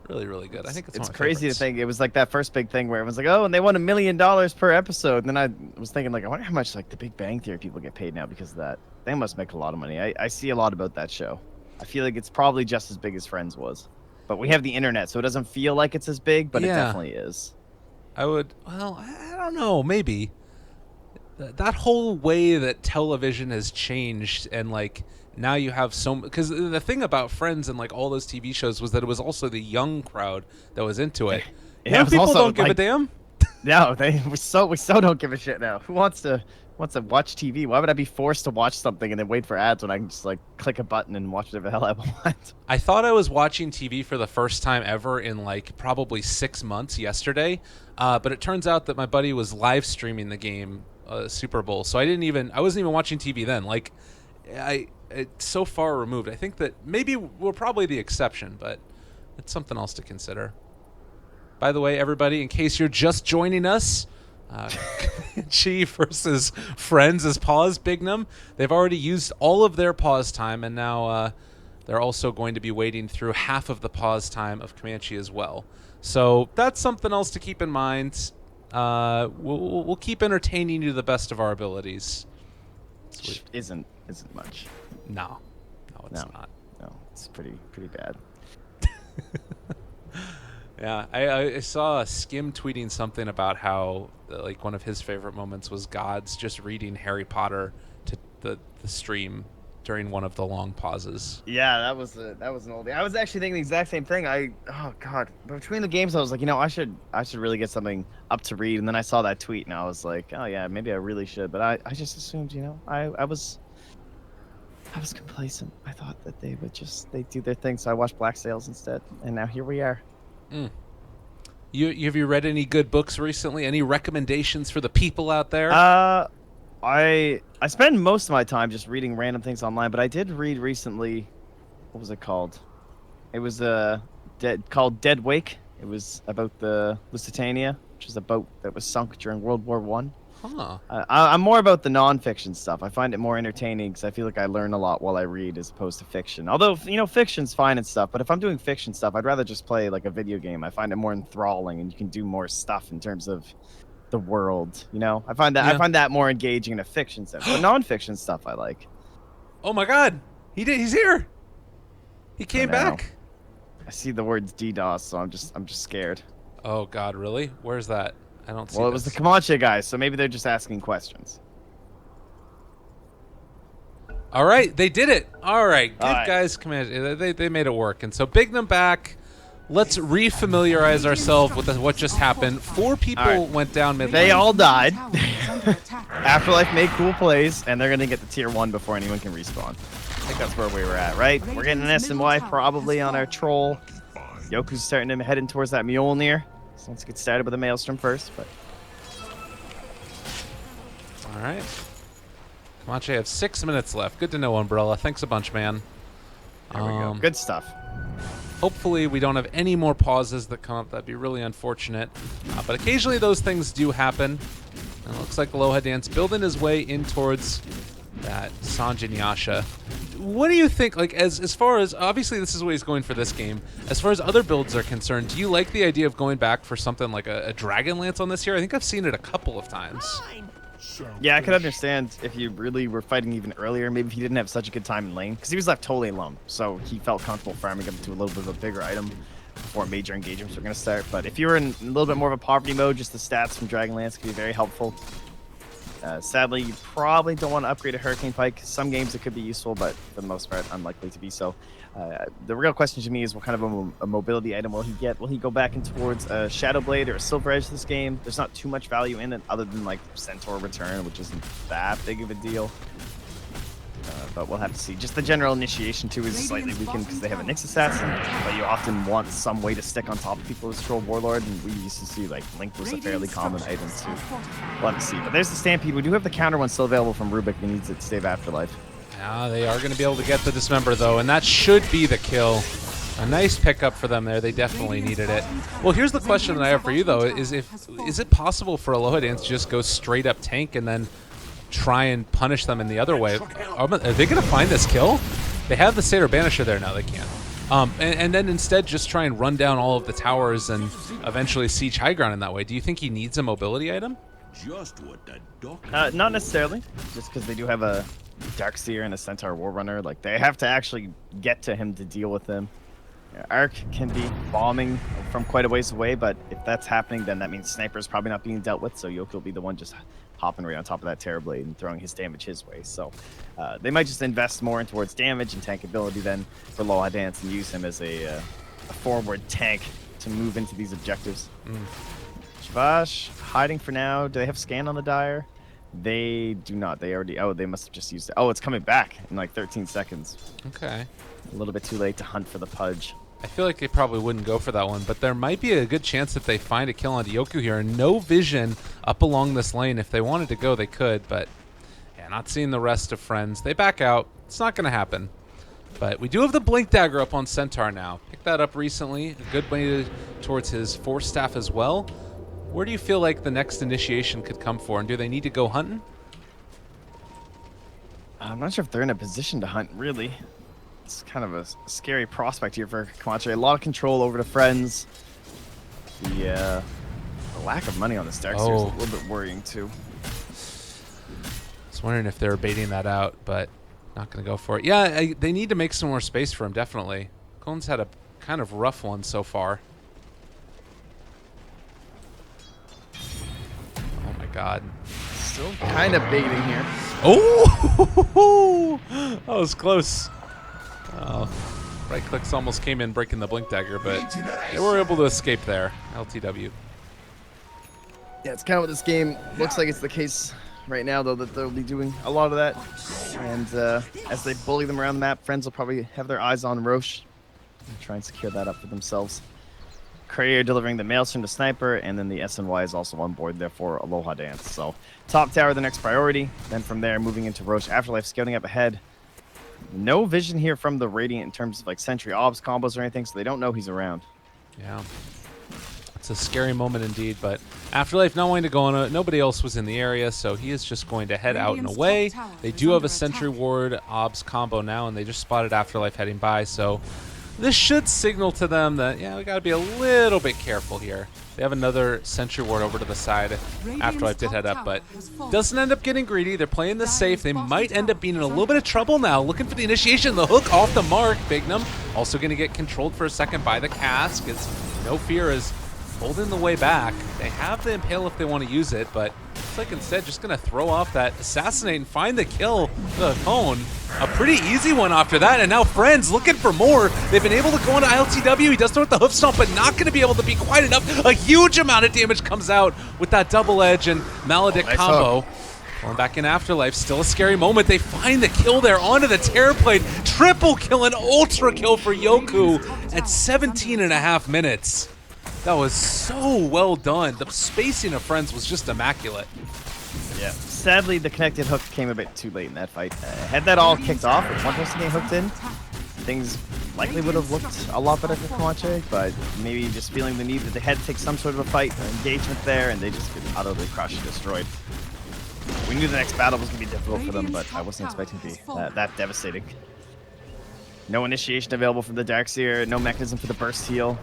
Really, really good. I think it's one of my crazy favorites. to think it was like that first big thing where everyone's like, oh, and they won $1 million per episode. And then I was thinking, like, I wonder how much like the Big Bang Theory people get paid now because of that. They must make a lot of money. I see a lot about that show. I feel like it's probably just as big as Friends was. But we have the internet, so it doesn't feel like it's as big, but it definitely is. I don't know, maybe. That whole way that television has changed, and like now you have because the thing about Friends and like all those TV shows was that it was also the young crowd that was into it. Yeah, Young it was people also, don't give a like, damn. No, we so don't give a shit now. Who wants to watch TV? Why would I be forced to watch something and then wait for ads when I can just like click a button and watch whatever the hell I want? I thought I was watching TV for the first time ever in like probably 6 months yesterday, but it turns out that my buddy was live streaming the game Super Bowl, so I wasn't even watching TV then. Like, it's so far removed. I think that maybe we're probably the exception, but it's something else to consider. By the way, everybody, in case you're just joining us, Comanche versus Friends is pause Bignum. They've already used all of their pause time, and now they're also going to be waiting through half of the pause time of Comanche as well. So that's something else to keep in mind. We'll keep entertaining you to the best of our abilities. Which isn't much. No, it's not. No, it's pretty bad. Yeah, I saw Skim tweeting something about how like one of his favorite moments was Gods just reading Harry Potter to the stream during one of the long pauses. Yeah, that was an oldie. I was actually thinking the exact same thing. Oh god, between the games I was like, I should really get something up to read, and then I saw that tweet and I was like, oh yeah, maybe I really should, but I just assumed, I was complacent. I thought that they'd do their thing, so I watched Black Sails instead, and now here we are. Mm. Have you read any good books recently? Any recommendations for the people out there? I spend most of my time just reading random things online, but I did read recently. What was it called? It was called Dead Wake. It was about the Lusitania, which is a boat that was sunk during World War One. Huh. I'm more about the nonfiction stuff. I find it more entertaining because I feel like I learn a lot while I read as opposed to fiction. Although, fiction's fine and stuff, but if I'm doing fiction stuff, I'd rather just play like a video game. I find it more enthralling, and you can do more stuff in terms of the world. I find that more engaging in a fiction sense. But nonfiction stuff I like. Oh my God, he's here. He came back. I see the words DDoS, so I'm just scared. Oh God, really? Where's that? I don't see. Well, it was the Comanche guys, so maybe they're just asking questions. All right, they did it. All right, good All right. guys, Comanche. They made it work, and so Bignum back. Let's refamiliarize ourselves with what just happened. 4 people All right. went down mid. They all died. Tower is under attack. Afterlife made cool plays, and they're gonna get the tier 1 before anyone can respawn. I think that's where we were at, right? We're getting an SNY probably on our troll. Yoku's starting to heading towards that Mjolnir. So let's get started with the Maelstrom first. But All right. Comanche have 6 minutes left. Good to know, Umbrella. Thanks a bunch, man. there we go. Good stuff. Hopefully we don't have any more pauses that come up. That'd be really unfortunate. But occasionally those things do happen. And it looks like Aloha Dance building his way in towards that Sanjin Yasha. What do you think, like, as far as, obviously this is what he's going for this game, as far as other builds are concerned, do you like the idea of going back for something like a Dragon Lance on this here? I think I've seen it a couple of times. Yeah, I could understand if you really were fighting even earlier. Maybe if he didn't have such a good time in lane, because he was left totally alone. So he felt comfortable farming up to a little bit of a bigger item before major engagements were going to start. But if you were in a little bit more of a poverty mode, just the stats from Dragonlance could be very helpful. Sadly, you probably don't want to upgrade a Hurricane Pike. Some games it could be useful, but for the most part, unlikely to be so. The real question to me is what kind of a mobility item will he get? Will he go back in towards a Shadow Blade or a Silver Edge this game? There's not too much value in it other than like Centaur Return, which isn't that big of a deal. But we'll have to see. Just the general initiation too is slightly weakened because they have a Nyx Assassin, but you often want some way to stick on top of people with Troll Warlord, and we used to see like Link was a fairly common item too. We'll have to see. But there's the Stampede. We do have the counter one still available from Rubik. He needs it to save Afterlife. Yeah, they are going to be able to get the Dismember though, and that should be the kill. A nice pickup for them there. They definitely needed it. Well, here's the question that I have for you though: is it possible for Aloha Dance to just go straight up tank and then try and punish them in the other way? Are they going to find this kill? They have the Satyr Banisher there now. They can't. And then instead just try and run down all of the towers and eventually siege high ground in that way. Do you think he needs a mobility item? Not necessarily. Just because they do have a Darkseer and a Centaur Warrunner. Like, they have to actually get to him to deal with him. Arc can be bombing from quite a ways away, but if that's happening, then that means Sniper's probably not being dealt with, so Yoku will be the one just hopping right on top of that Terror Blade and throwing his damage his way. So they might just invest more in towards damage and tankability then for Aloha Dance and use him as a forward tank to move into these objectives. Shavash hiding for now. Do they have scan on the Dire? They do not. They already... Oh, they must have just used it. Oh, it's coming back in like 13 seconds. Okay. A little bit too late to hunt for the Pudge. I feel like they probably wouldn't go for that one, but there might be a good chance that they find a kill on Yoku here. And no vision up along this lane. If they wanted to go, they could, but yeah, not seeing the rest of Friends. They back out. It's not going to happen. But we do have the Blink Dagger up on Centaur now. Picked that up recently. A good way towards his Force Staff as well. Where do you feel like the next initiation could come for, and do they need to go hunting? I'm not sure if they're in a position to hunt, really. It's kind of a scary prospect here for Comanche. A lot of control over the Friends. The lack of money on this Darkseer is a little bit worrying, too. I was wondering if they were baiting that out, but not going to go for it. Yeah, they need to make some more space for him, definitely. Colin's had a kind of rough one so far. Oh, my God. Still kind of baiting here. Oh! That was close. Oh, right clicks almost came in breaking the Blink Dagger, but they were able to escape there. LTW. Yeah, it's kind of what this game looks like it's the case right now, though, that they'll be doing a lot of that. And as they bully them around the map, Friends will probably have their eyes on Roche and try and secure that up for themselves. Courier delivering the Maelstrom to Sniper, and then the SNY is also on board there for Aloha Dance. So top tower the next priority. Then from there, moving into Roche Afterlife, scouting up ahead. No vision here from the Radiant in terms of like Sentry Obs combos or anything, so they don't know he's around. Yeah. It's a scary moment indeed, but Afterlife not wanting to go on a... Nobody else was in the area, so he is just going to head out and away. They do have a Sentry Ward Obs combo now, and they just spotted Afterlife heading by, so this should signal to them that, yeah, we got to be a little bit careful here. They have another Sentry Ward over to the side. Afterlife did head up, but doesn't end up getting greedy. They're playing this safe. They might end up being in a little bit of trouble now. Looking for the initiation. The hook off the mark. Bignum also going to get controlled for a second by the cask. It's No Fear is holding the way back. They have the Impale if they want to use it, but looks like instead just going to throw off that Assassinate and find the kill. The Cone. A pretty easy one after that, and now Friends looking for more. They've been able to go into ILTW. He does throw with the Hoof Stomp, but not going to be able to be quite enough. A huge amount of damage comes out with that Double Edge and Maledict combo. Going back in Afterlife, still a scary moment. They find the kill there onto the Terror Blade. Triple kill and ultra kill for Yoku at 17.5 minutes. That was so well done. The spacing of Friends was just immaculate. Yeah. Sadly, the connected hook came a bit too late in that fight. Had that all kicked off with one person getting hooked in, things likely would have looked a lot better for Comanche, but maybe just feeling the need that they had to take some sort of a fight or engagement there, and they just get utterly crushed and destroyed. We knew the next battle was going to be difficult for them, but I wasn't expecting to be that devastating. No initiation available from the Darkseer, no mechanism for the burst heal.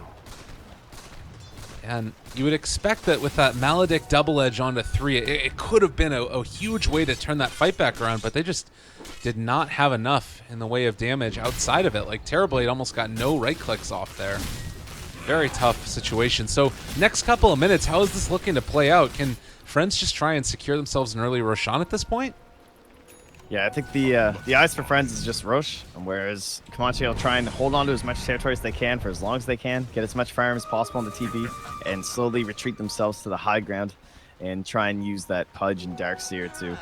And you would expect that with that Maledict double edge onto 3, it could have been a huge way to turn that fight back around, but they just did not have enough in the way of damage outside of it. Like, Terrorblade almost got no right clicks off there. Very tough situation. So next couple of minutes, how is this looking to play out? Can Friends just try and secure themselves an early Roshan at this point? Yeah, I think the eyes for Friends is just Roche, whereas Comanche will try and hold on to as much territory as they can for as long as they can, get as much firearms as possible on the TB, and slowly retreat themselves to the high ground and try and use that Pudge and Darkseer to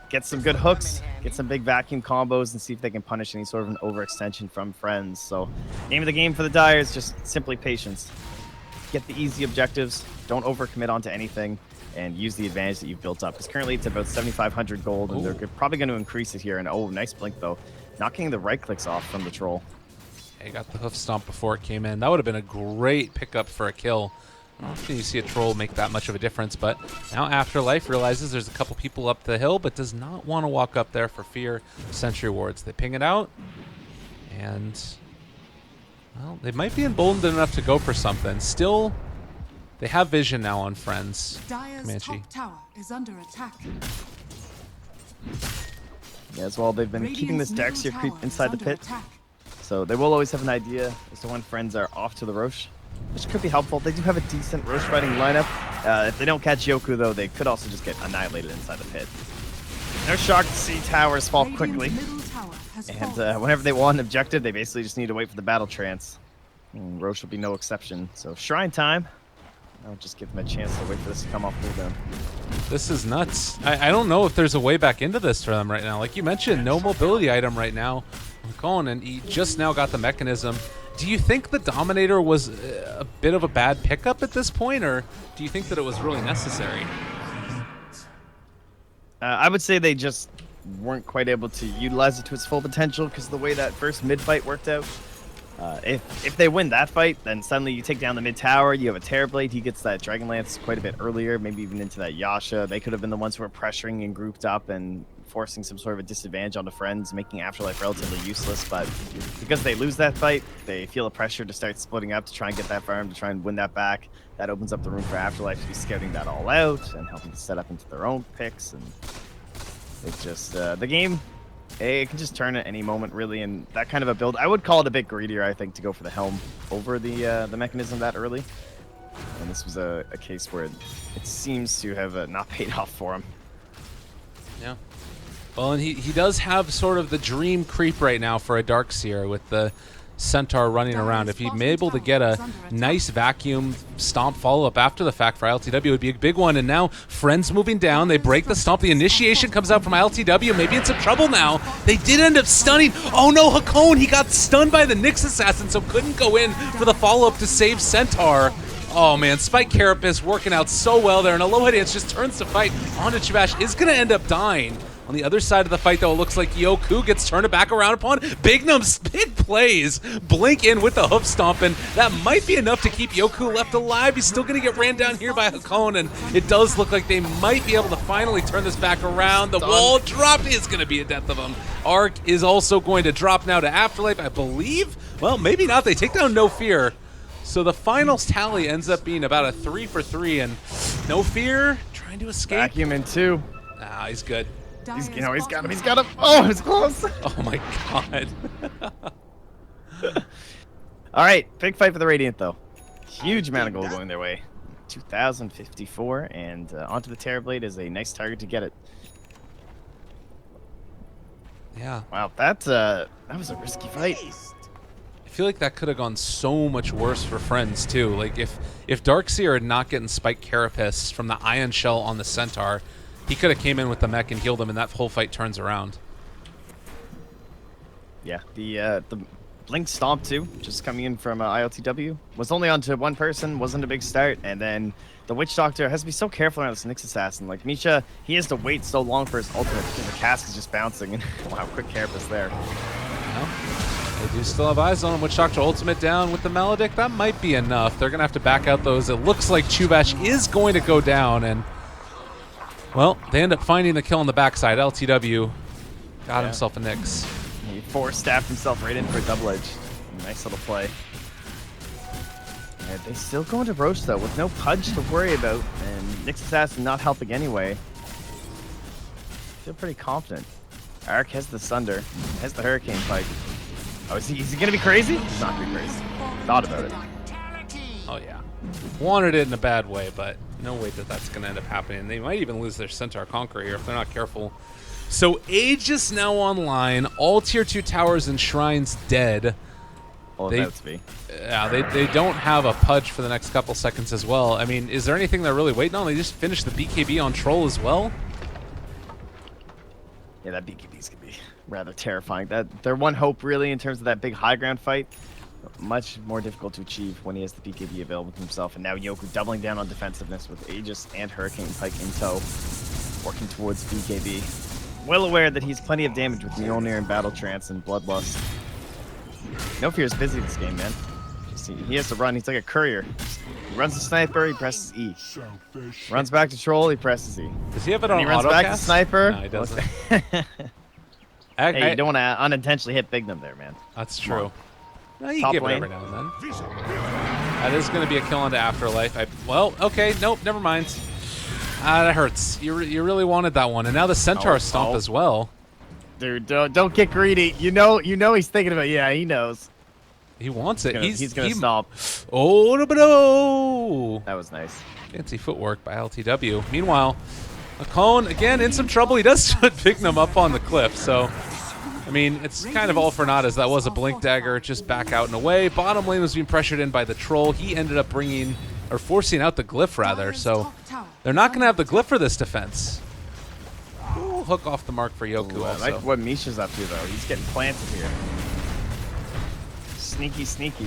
get some good hooks, get some big vacuum combos, and see if they can punish any sort of an overextension from Friends. So, name of the game for the Dire is just simply patience. Get the easy objectives, don't overcommit onto anything, and use the advantage that you've built up. Because currently it's about 7,500 gold, and they're probably going to increase it here. And oh, nice blink though, knocking the right clicks off from the troll. He got the hoof stomp before it came in. That would have been a great pickup for a kill. I don't think you see a troll make that much of a difference, but now Afterlife realizes there's a couple people up the hill, but does not want to walk up there for fear of sentry wards. They ping it out, and well, they might be emboldened enough to go for something. Still, they have vision now on Friends. Dire's Comanche. top tower is under attack. Yeah, as well, they've been keeping this Radiant's Darkseer middle creep tower inside is the under pit. attack. So they will always have an idea as to when Friends are off to the Roche, which could be helpful. They do have a decent Roche fighting lineup. If they don't catch Yoku, though, they could also just get annihilated inside the pit. They're shocked to see towers fall Radiant's quickly. middle tower has And fallen. whenever they want an objective, they basically just need to wait for the battle trance. And Roche will be no exception. So Shrine time. I'll just give them a chance to wait for this to come off cooldown. This is nuts. I don't know if there's a way back into this for them right now. Like you mentioned, no mobility item right now. Colin, and he just now got the mechanism. Do you think the Dominator was a bit of a bad pickup at this point, or do you think that it was really necessary? I would say they just weren't quite able to utilize it to its full potential because of the way that first mid fight worked out. If they win that fight, then suddenly you take down the mid tower, you have a Terrorblade, he gets that Dragon Lance quite a bit earlier, maybe even into that Yasha. They could have been the ones who were pressuring and grouped up and forcing some sort of a disadvantage onto Friends, making Afterlife relatively useless. But because they lose that fight, they feel a pressure to start splitting up to try and get that farm, to try and win that back. That opens up the room for Afterlife to be scouting that all out and helping to set up into their own picks. And it's just, the game, it can just turn at any moment, really, and that kind of a build, I would call it a bit greedier, I think, to go for the Helm over the mechanism that early. And this was a case where it seems to have not paid off for him. Yeah. Well, and he does have sort of the dream creep right now for a Darkseer with the Centaur running around. If he'd been able to get a nice vacuum stomp follow-up after the fact for ILTW, it would be a big one. And now Friends moving down. They break the stomp. The initiation comes out from ILTW. Maybe in some trouble now. They did end up stunning. Oh no, Hakone, he got stunned by the Nyx Assassin, so couldn't go in for the follow-up to save Centaur. Oh man, Spike Carapace working out so well there, and Aloha Dance just turns the fight onto Chivash. Is going to end up dying. On the other side of the fight, though, it looks like Yoku gets turned back around upon. Bignum's big plays. Blink in with the hoof stomp, and that might be enough to keep Yoku left alive. He's still going to get ran down here by Hakone, and it does look like they might be able to finally turn this back around. The wall drop is going to be a death of him. Arc is also going to drop now to Afterlife, I believe. Well, maybe not. They take down No Fear. So the finals tally ends up being about a 3 for 3, and No Fear trying to escape. Vacuum in 2. Ah, he's good. He's got him. He's got him. Oh, it was close. Oh my god. All right, big fight for the Radiant, though. Huge amount of gold going their way. 2,054, and onto the Terrorblade is a nice target to get it. Yeah. Wow, that was a risky fight. I feel like that could have gone so much worse for Friends, too. Like, if Darkseer had not gotten Spike Carapace from the Ion Shell on the Centaur, he could have came in with the mech and healed him, and that whole fight turns around. Yeah, the Blink Stomp, too, just coming in from ILTW, was only onto one person, wasn't a big start, and then the Witch Doctor has to be so careful around this Nyx Assassin. Like, Misha, he has to wait so long for his ultimate because the cask is just bouncing, and wow, quick Carapace there. Well, they do still have eyes on him. Witch Doctor ultimate down with the Maledict. That might be enough. They're going to have to back out those. It looks like Chuvash is going to go down, and well, they end up finding the kill on the backside. LTW got himself a Nyx. He staffed himself right in for a double edge. Nice little play. Yeah, they still go into Roach though, with no Pudge to worry about, and Nyx Assassin not helping anyway. Feel pretty confident. Ark has the Sunder, has the Hurricane Pike. Oh, is he gonna be crazy? He's not gonna be crazy. Thought about it. Oh yeah, wanted it in a bad way, but no way that that's gonna end up happening. They might even lose their Centaur Conqueror here if they're not careful. So Aegis now online, all tier 2 towers and shrines dead. Well, about to be. Yeah, they don't have a Pudge for the next couple seconds as well. I mean, is there anything they're really waiting on? They just finished the BKB on Troll as well. Yeah, that BKB's gonna be rather terrifying. That their one hope really in terms of that big high ground fight. Much more difficult to achieve when he has the BKB available to himself. And now Yoku doubling down on defensiveness with Aegis and Hurricane Pike in tow, working towards BKB. Well aware that he's plenty of damage with Mjolnir and Battle Trance and Bloodlust. No Fear is busy this game, man. He has to run. He's like a courier. He runs the sniper, he presses E. Runs back to Troll, he presses E. Does he have it on He runs back to autocast? Sniper. No, he doesn't. Hey, you don't want to unintentionally hit Bignum there, man. That's true. No, you Top give it lane. every now and then. That is going to be a kill onto Afterlife. Well, okay, nope, never mind. That hurts. You really wanted that one, and now the Centaur stomp as well. Dude, don't get greedy. You know he's thinking about. Yeah, he knows. He wants it. He's gonna stomp. Oh, no. That was nice. Fancy footwork by LTW. Meanwhile, Akon again in some trouble. He does put Bignum up on the cliff, so. I mean, it's kind of all for naught as that was a Blink Dagger just back out and away. Bottom lane was being pressured in by the Troll. He ended up forcing out the Glyph rather, so they're not going to have the Glyph for this defense. Ooh, hook off the mark for Yoku also. I like what Misha's up to though. He's getting planted here. Sneaky.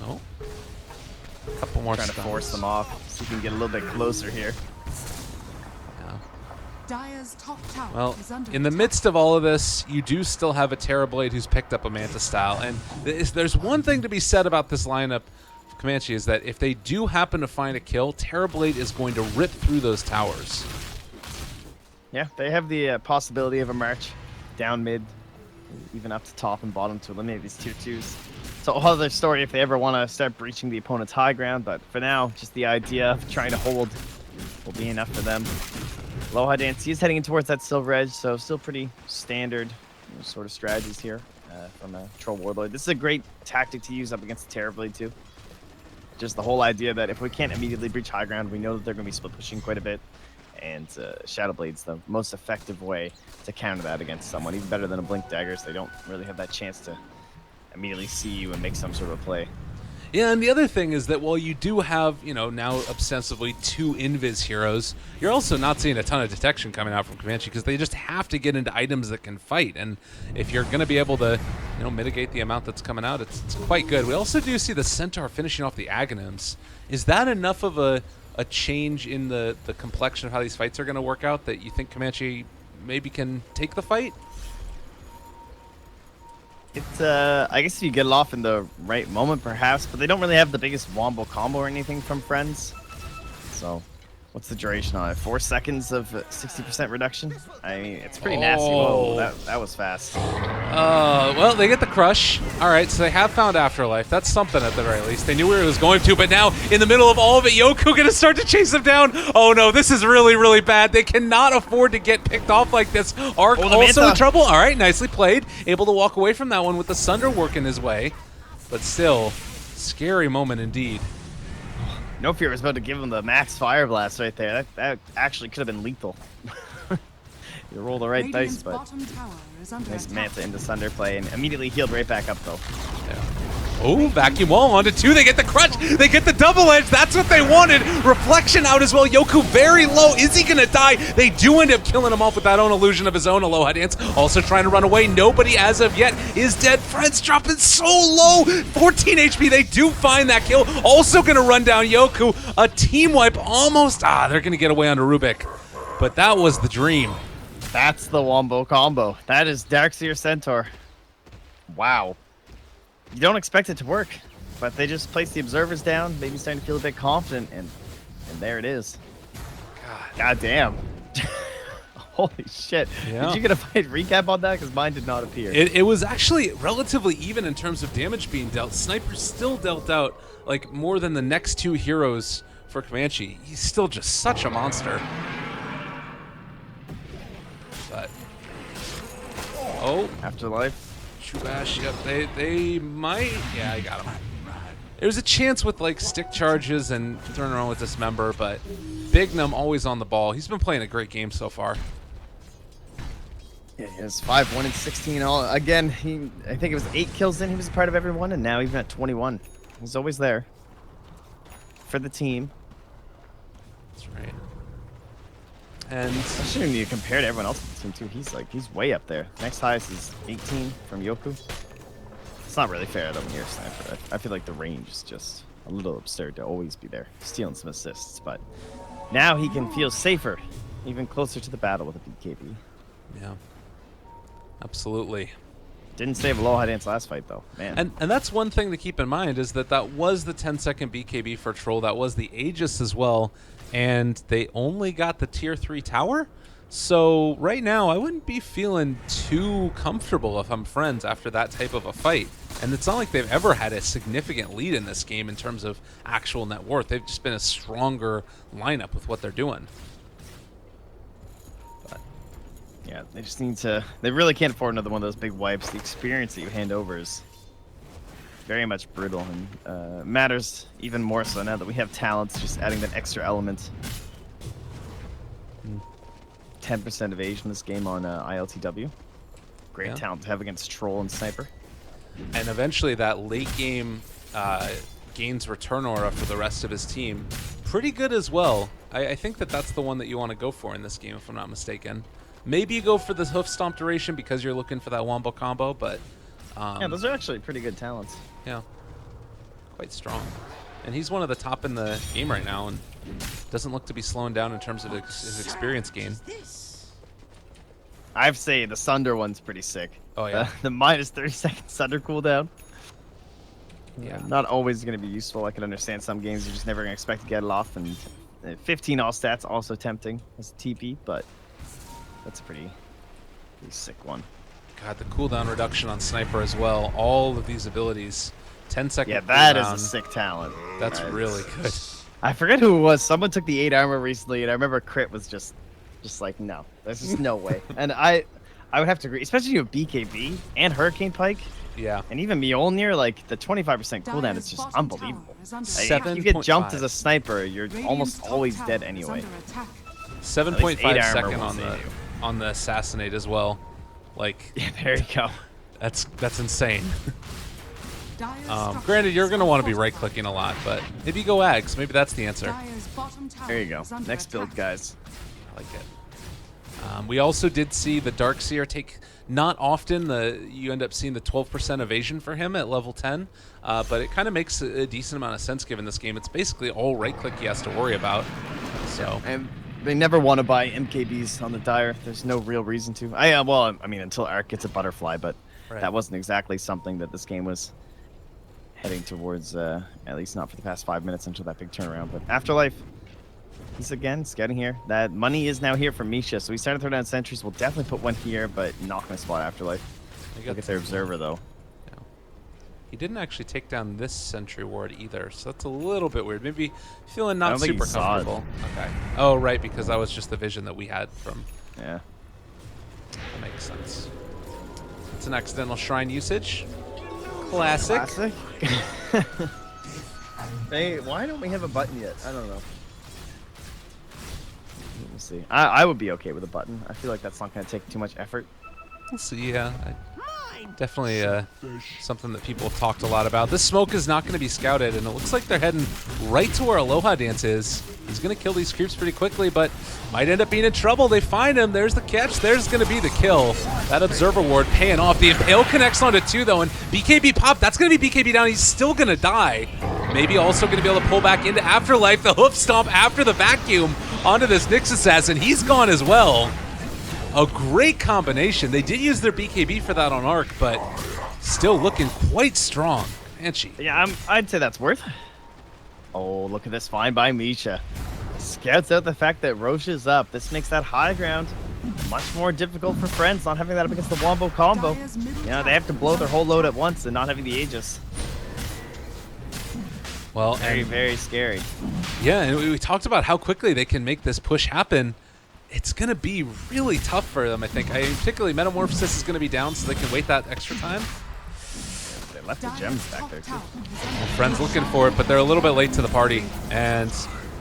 Oh. A couple more Trying to force them off so he can get a little bit closer here. Dire's top tower Well, is under in the attack. midst of all of this, you do still have a Terrorblade who's picked up a Manta style. And there's one thing to be said about this lineup of Comanche is that if they do happen to find a kill, Terrorblade is going to rip through those towers. Yeah, they have the possibility of a march down mid, even up to top and bottom to eliminate these tier 2s. It's a whole other story if they ever want to start breaching the opponent's high ground, but for now, just the idea of trying to hold will be enough for them. Aloha Dance, he's heading in towards that Silver Edge, so still pretty standard sort of strategies here from a Troll Warlord. This is a great tactic to use up against the Terrorblade too. Just the whole idea that if we can't immediately breach high ground, we know that they're going to be split pushing quite a bit, and Shadowblade's the most effective way to counter that against someone, even better than a Blink Dagger, so they don't really have that chance to immediately see you and make some sort of play. Yeah, and the other thing is that while you do have, now ostensibly 2 Invis heroes, you're also not seeing a ton of detection coming out from Comanche because they just have to get into items that can fight. And if you're going to be able to, mitigate the amount that's coming out, it's quite good. We also do see the Centaur finishing off the Aghanims. Is that enough of a change in the complexion of how these fights are going to work out that you think Comanche maybe can take the fight? It's, I guess if you get it off in the right moment, perhaps, but they don't really have the biggest wombo combo or anything from Friends. So, what's the duration on it? 4 seconds of 60% reduction? I mean, it's pretty nasty. Whoa, that was fast. Well, they get the crush. All right, so they have found Afterlife. That's something at the very least. They knew where it was going to, but now in the middle of all of it, Yoku going to start to chase them down. Oh no, this is really, really bad. They cannot afford to get picked off like this. Ark also in trouble. All right, nicely played. Able to walk away from that one with the Sunder working his way, but still, scary moment indeed. No Fear was about to give him the max fire blast right there. That actually could have been lethal. You roll the right Radiant's dice, but bottom tower is under nice attack. Manta into Sunder play and immediately healed right back up though. Yeah. Oh, vacuum wall onto 2. They get the crutch. They get the double edge. That's what they wanted. Reflection out as well. Yoku very low. Is he going to die? They do end up killing him off with that own illusion of his own. Aloha Dance also trying to run away. Nobody as of yet is dead. Friends dropping so low. 14 HP. They do find that kill. Also going to run down Yoku. A team wipe almost. They're going to get away onto Rubik. But that was the dream. That's the wombo combo. That is Darkseer Centaur. Wow. You don't expect it to work, but they just place the observers down, maybe starting to feel a bit confident, and there it is. God damn. Holy shit. Yeah. Did you get a fight recap on that? Because mine did not appear. It was actually relatively even in terms of damage being dealt. Sniper still dealt out like more than the next two heroes for Comanche. He's still just such a monster. But Afterlife. Shubash, yep, they might. Yeah, I got him. There's a chance with like stick charges and throwing around with Dismember, but Bignum always on the ball. He's been playing a great game so far. Yeah, he has 5, 1, and 16 all. Again, I think it was 8 kills in. He was a part of everyone, and now even at 21. He's always there for the team. That's right. And I shouldn't need to compare to everyone else on the team too. He's way up there. Next highest is 18 from Yoku. It's not really fair. I don't hear Sniper. I feel like the range is just a little absurd to always be there, stealing some assists. But now he can feel safer, even closer to the battle with a BKB. yeah, absolutely. Didn't save Aloha Dance last fight though, man. And that's one thing to keep in mind is that was the 10-second BKB for Troll. That was the Aegis as well, and they only got the tier 3 tower. So right now, I wouldn't be feeling too comfortable if I'm friends after that type of a fight. And it's not like they've ever had a significant lead in this game in terms of actual net worth. They've just been a stronger lineup with what they're doing. But Yeah, they just need to. They really can't afford another one of those big wipes. The experience that you hand over is very much brutal and matters even more so now that we have talents. Just adding that extra element. 10% evasion in this game on ILTW. Great Yeah. talent to have against Troll and Sniper. And eventually that late game gains return aura for the rest of his team. Pretty good as well. I think that's the one that you want to go for in this game, if I'm not mistaken. Maybe you go for the hoof stomp duration because you're looking for that wombo combo, but Yeah, those are actually pretty good talents. yeah, quite strong. And he's one of the top in the game right now and doesn't look to be slowing down in terms of his experience gain. I have to say the Sunder one's pretty sick. Oh, yeah. The minus 30-second Sunder cooldown. Yeah. Not always going to be useful. I can understand some games you're just never going to expect to get it off, and 15 all stats also tempting as a TP, but that's a pretty sick one. God, the cooldown reduction on Sniper as well. All of these abilities. 10-second Yeah, that is cooldown. a sick talent. That's really good. I forget who it was. Someone took the 8 armor recently, and I remember Crit was just like, no, there's just no way. And I would have to agree, especially with BKB and Hurricane Pike, Yeah. and even Mjolnir, like the 25% cooldown is just unbelievable. Like, if you get jumped 7.5. as a sniper, you're almost always dead anyway. 7.5 8 armor second will save you. on the assassinate as well. Like Yeah, there you go. that's insane. Granted, you're gonna want to be right clicking a lot, but maybe go Ags. Maybe that's the answer. There you go. Next build, guys. I like it. We also did see the Darkseer take, not often you end up seeing the 12% evasion for him at level 10, but it kind of makes a decent amount of sense given this game. It's basically all right click he has to worry about. So And they never want to buy MKBs on the Dire. There's no real reason to. Well, I mean, until Arc gets a butterfly, but Right. that wasn't exactly something that this game was heading towards, at least not for the past 5 minutes until that big turnaround. But Afterlife, he's again scouting here. That money is now here for Misha, so we started to throw down sentries. We'll definitely put one here, but not going to spot Afterlife. Look at their observer, though. Yeah. He didn't actually take down this sentry ward either, so that's a little bit weird. Maybe feeling I not don't think super he saw it. comfortable. Okay. Oh, right, because that was just the vision that we had from. Yeah. That makes sense. It's an accidental shrine usage. Classic. Classic. Hey, why don't we have a button yet? I don't know. Let me see. I would be okay with a button. I feel like that's not going to take too much effort. We'll see, yeah. Definitely something that people have talked a lot about. This smoke is not going to be scouted, and it looks like they're heading right to where Aloha Dance is. He's going to kill these creeps pretty quickly, but might end up being in trouble. They find him. There's the catch. There's going to be the kill. That Observer Ward paying off. The Impale connects onto 2, though, and BKB pop. That's going to be BKB down. He's still going to die. Maybe also going to be able to pull back into Afterlife. The hoof stomp after the vacuum onto this Nyx Assassin. He's gone as well. A great combination. They did use their BKB for that on Arc, but still looking quite strong. Comanche. Yeah, I'd say that's worth. Oh, look at this find by Misha. Scouts out the fact that Roche is up. This makes that high ground much more difficult for Friends not having that up against the Wombo combo. Dire's middle You know, they have to blow their whole load at once and not having the Aegis. Well, Very, very scary. yeah, and we talked about how quickly they can make this push happen. It's going to be really tough for them, I think. Particularly Metamorphosis is going to be down, so they can wait that extra time. They left the gems back there, too. Friends looking for it, but they're a little bit late to the party. And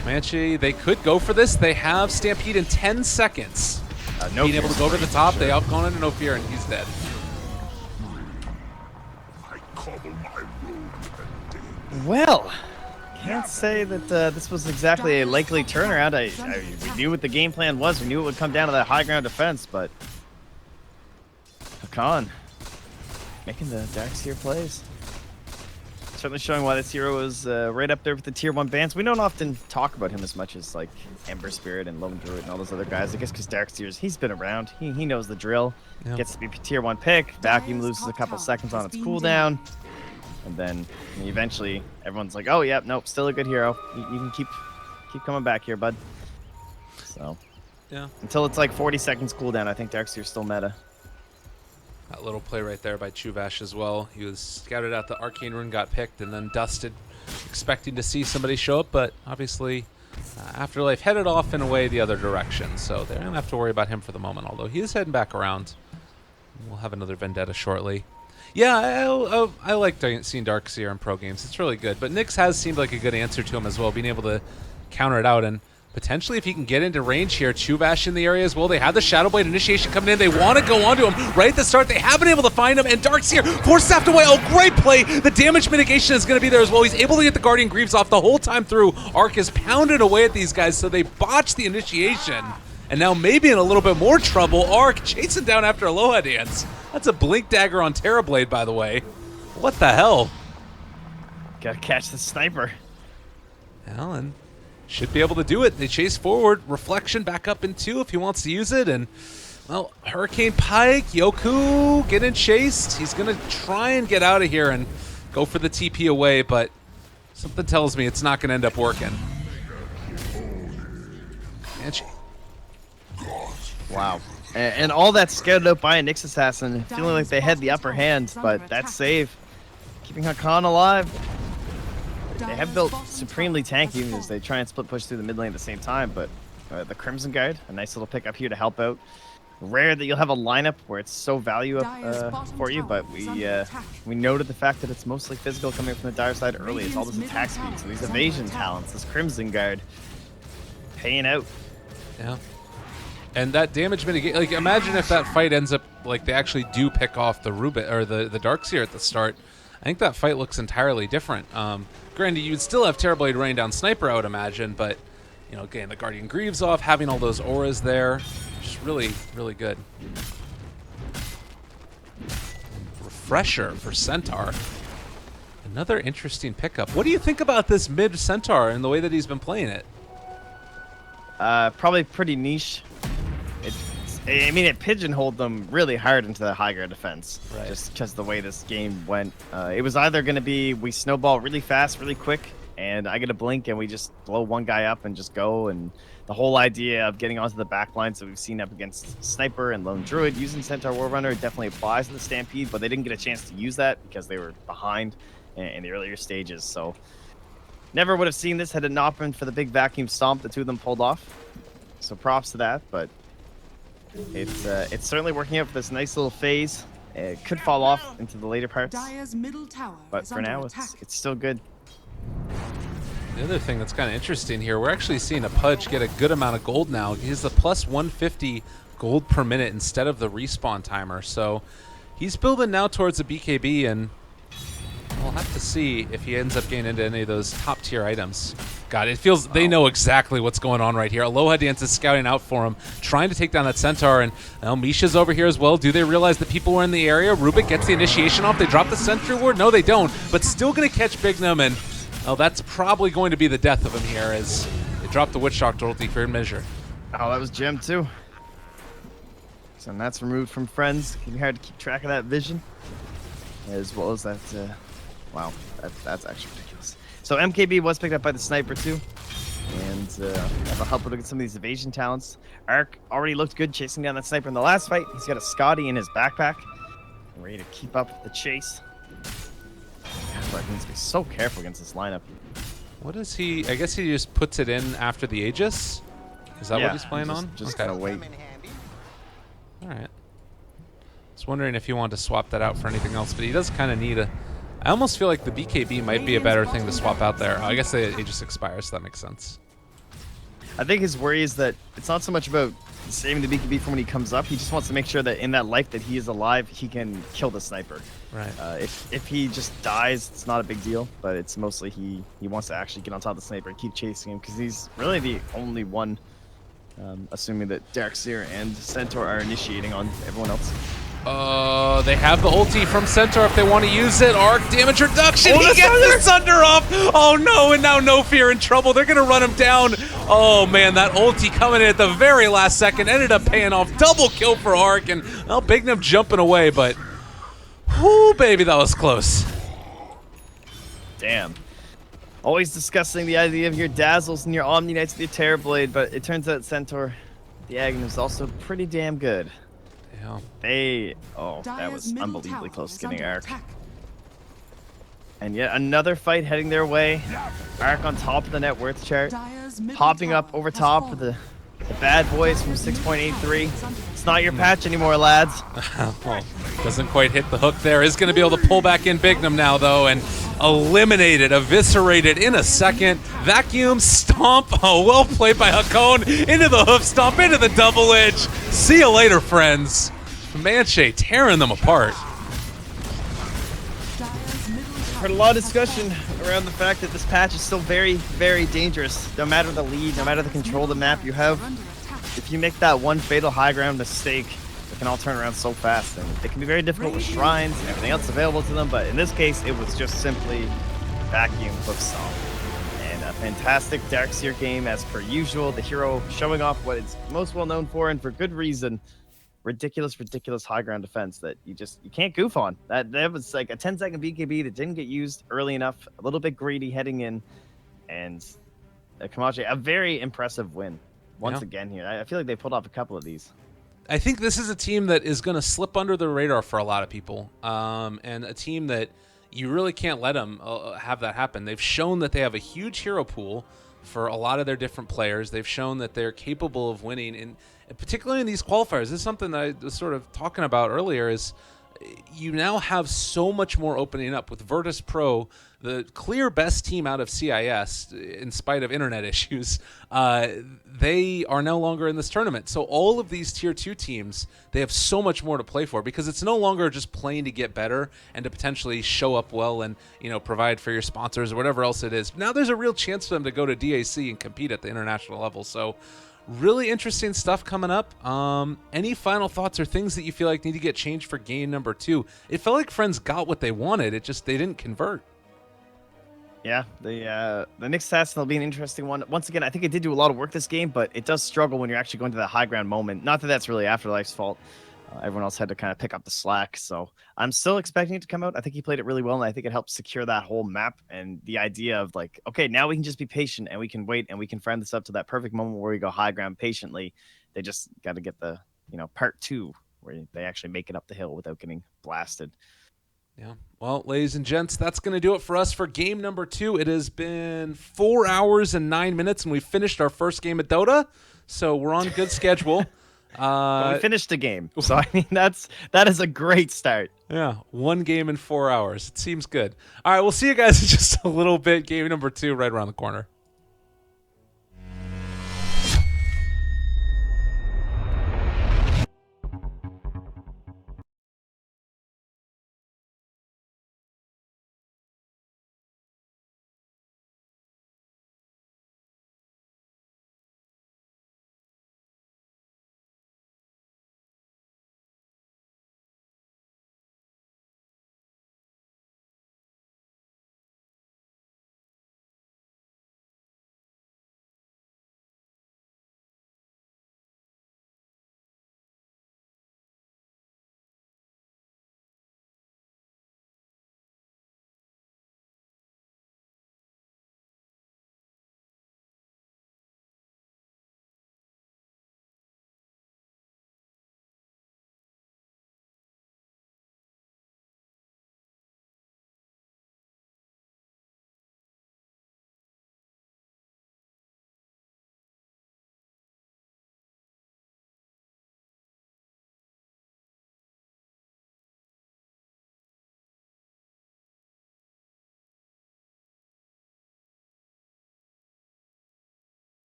Comanche, they could go for this. They have Stampede in 10 seconds. No Being able to go over the top, they outgone it, and no fear, and he's dead. Well, can't say that this was exactly a likely turnaround. We knew what the game plan was. We knew it would come down to that high ground defense, but Hakan making the Darkseer plays. Certainly showing why this hero is right up there with the tier 1 bans. We don't often talk about him as much as like Ember Spirit and Lone Druid and all those other guys. I guess because Darkseer's, he's been around. He knows the drill. Yeah. Gets to be tier 1 pick. Vacuum loses a couple seconds on its cooldown. And then eventually everyone's like, oh, yeah, nope, still a good hero. You can keep coming back here, bud. So, Yeah. until it's like 40 seconds cooldown, I think Darkseer's still meta. That little play right there by Chuvash as well. He was scouted out, the Arcane Rune got picked, and then dusted, expecting to see somebody show up, but obviously Afterlife headed off in a way the other direction, so they don't have to worry about him for the moment, although he is heading back around. We'll have another Vendetta shortly. Yeah, I like seeing Darkseer in pro games. It's really good, but Nyx has seemed like a good answer to him as well, being able to counter it out, and potentially if he can get into range here, Chuvash in the area as well. They have the Shadow Blade initiation coming in. They want to go onto him right at the start. They haven't been able to find him, and Darkseer forced Saft away. Oh, great play. The damage mitigation is going to be there as well. He's able to get the Guardian Greaves off the whole time through. Arc is pounded away at these guys, so they botched the initiation. And now maybe in a little bit more trouble. Arc chasing down after Aloha Dance. That's a Blink Dagger on Terrorblade, by the way. What the hell? Gotta catch the sniper. Alan should be able to do it. They chase forward. Reflection back up in 2 if he wants to use it. And, well, Hurricane Pike, Yoku getting chased. He's going to try and get out of here and go for the TP away, but something tells me it's not going to end up working. Comanche. Wow. And all that scouted out by a Nyx Assassin, feeling like they had the upper hand, but that save, keeping Hakan alive. They have built supremely tanky as they try and split push through the mid lane at the same time, but the Crimson Guard, a nice little pick up here to help out. Rare that you'll have a lineup where it's so value up for you, but we noted the fact that it's mostly physical coming from the Dire side early. It's all this attack speed, so these evasion talents, this Crimson Guard, paying out. Yeah. And that damage mitigate, like, imagine if that fight ends up, like, they actually do pick off the Rubit, or the Darkseer at the start. I think that fight looks entirely different. Granted, you would still have Terrorblade raining down Sniper, I would imagine, but, you know, getting the Guardian Greaves off, having all those auras there, just really, really good. Refresher for Centaur. Another interesting pickup. What do you think about this mid Centaur and the way that he's been playing it? Probably pretty niche. I mean, it pigeonholed them really hard into the high ground defense, right, just because the way this game went. It was either going to be we snowball really fast, really quick, and I get a blink and we just blow one guy up and just go. And the whole idea of getting onto the back lines that we've seen up against Sniper and Lone Druid using Centaur Warrunner definitely applies to the Stampede, but they didn't get a chance to use that because they were behind in the earlier stages. So never would have seen this had it not been for the big vacuum stomp the two of them pulled off. So props to that, but it's certainly working out for this nice little phase. It could fall off into the later parts, but for now it's still good. The other thing that's kind of interesting here, we're actually seeing a Pudge get a good amount of gold now. He's the plus 150 gold per minute instead of the respawn timer, so he's building now towards a BKB, and we'll have to see if he ends up getting into any of those top tier items. God, it feels they know exactly what's going on right here. Aloha Dance is scouting out for him, trying to take down that Centaur, and Misha's over here as well. Do they realize that people were in the area? Rubik gets the initiation off. They drop the Sentry Ward? No, they don't, but still going to catch Bignum, and that's probably going to be the death of him here as they drop the Witch Doctor ulti for measure. Oh, that was Gem too. So that's removed from Friends. Can be hard to keep track of that vision, as well as that. Wow, that's actually ridiculous. So MKB was picked up by the Sniper too. and that'll help him to get some of these evasion talents. Ark already looked good chasing down that sniper in the last fight. He's got a Scotty in his backpack, ready to keep up the chase. But he needs to be so careful against this lineup. What is he? I guess he just puts it in after the Aegis? Is that what he's playing on? Just okay. gotta wait. All right. I was wondering if he wanted to swap that out for anything else, but he does kind of need a... I almost feel like the BKB might be a better thing to swap out there. Oh, I guess the Aegis expires, so that makes sense. I think his worry is that it's not so much about saving the BKB from when he comes up. He just wants to make sure that in that life that he is alive, he can kill the sniper. Right. If he just dies, it's not a big deal. But it's mostly he wants to actually get on top of the sniper and keep chasing him because he's really the only one. Assuming that Darkseer and Centaur are initiating on everyone else. They have the ulti from Centaur if they want to use it. Arc damage reduction. Oh, he gets the Sunder off. Oh no, and now No Fear in trouble. They're gonna run him down. Oh man, that ulti coming in at the very last second ended up paying off. Double kill for Arc, and well, Bignum jumping away, but whoo, baby, that was close. Damn. Always discussing the idea of your Dazzles and your Omni Knights with your Terrorblade, but it turns out Centaur, the Aghanim, is also pretty damn good. Yeah. That was unbelievably close to getting Arc. Attack. And yet another fight heading their way. Arc on top of the net worth chart. Dire's middle Popping tower up over has top fallen. with the bad boys from 6.83. It's not your patch anymore, lads. Well, doesn't quite hit the hook there. Is going to be able to pull back in Bignum now, though, and eliminated, eviscerated in a second. Vacuum stomp. Oh, well played by Hakone. Into the hoof stomp, into the double edge. See you later, friends. Comanche tearing them apart. Dire's middle tower Heard a lot of has discussion fallen. around the fact that this patch is still very, very dangerous. No matter the lead, no matter the control of the map you have, Under attack. if you make that one fatal high ground mistake, it can all turn around so fast. And it can be very difficult with shrines and everything else available to them, but in this case, it was just simply vacuum hoof stomp. And a fantastic Darkseer game as per usual. The hero showing off what it's most well known for, and for good reason. Ridiculous high ground defense that you can't goof on. That was like a 10-second BKB that didn't get used early enough. A little bit greedy heading in, and Comanche, a very impressive win once again here. I feel like they pulled off a couple of these. I think this is a team that is going to slip under the radar for a lot of people, and a team that you really can't let them have that happen. They've shown that they have a huge hero pool for a lot of their different players. They've shown that they're capable of winning, and particularly in these qualifiers. This is something that I was sort of talking about earlier, is you now have so much more opening up with Virtus Pro, the clear best team out of CIS, in spite of internet issues. They are no longer in this tournament. So all of these tier 2 teams, they have so much more to play for, because it's no longer just playing to get better and to potentially show up well and, you know, provide for your sponsors or whatever else it is. Now there's a real chance for them to go to DAC and compete at the international level. So really interesting stuff coming up. Any final thoughts or things that you feel like need to get changed for game number 2? It felt like Friends got what they wanted. It just, they didn't convert. Yeah, the Nyx assassin will be an interesting one. Once again, I think it did do a lot of work this game, but it does struggle when you're actually going to that high ground moment. Not that that's really Afterlife's fault. Everyone else had to kind of pick up the slack. So I'm still expecting it to come out. I think he played it really well, and I think it helped secure that whole map and the idea of like, okay, now we can just be patient and we can wait and we can friend this up to that perfect moment where we go high ground patiently. They just got to get the, part 2 where they actually make it up the hill without getting blasted. Yeah. Well, ladies and gents, that's going to do it for us for game number 2. It has been 4 hours and 9 minutes, and we finished our first game of Dota, so we're on good schedule. But we finished the game, so I mean that is a great start. Yeah, 1 game in 4 hours. It seems good. All right, we'll see you guys in just a little bit. Game number 2 right around the corner.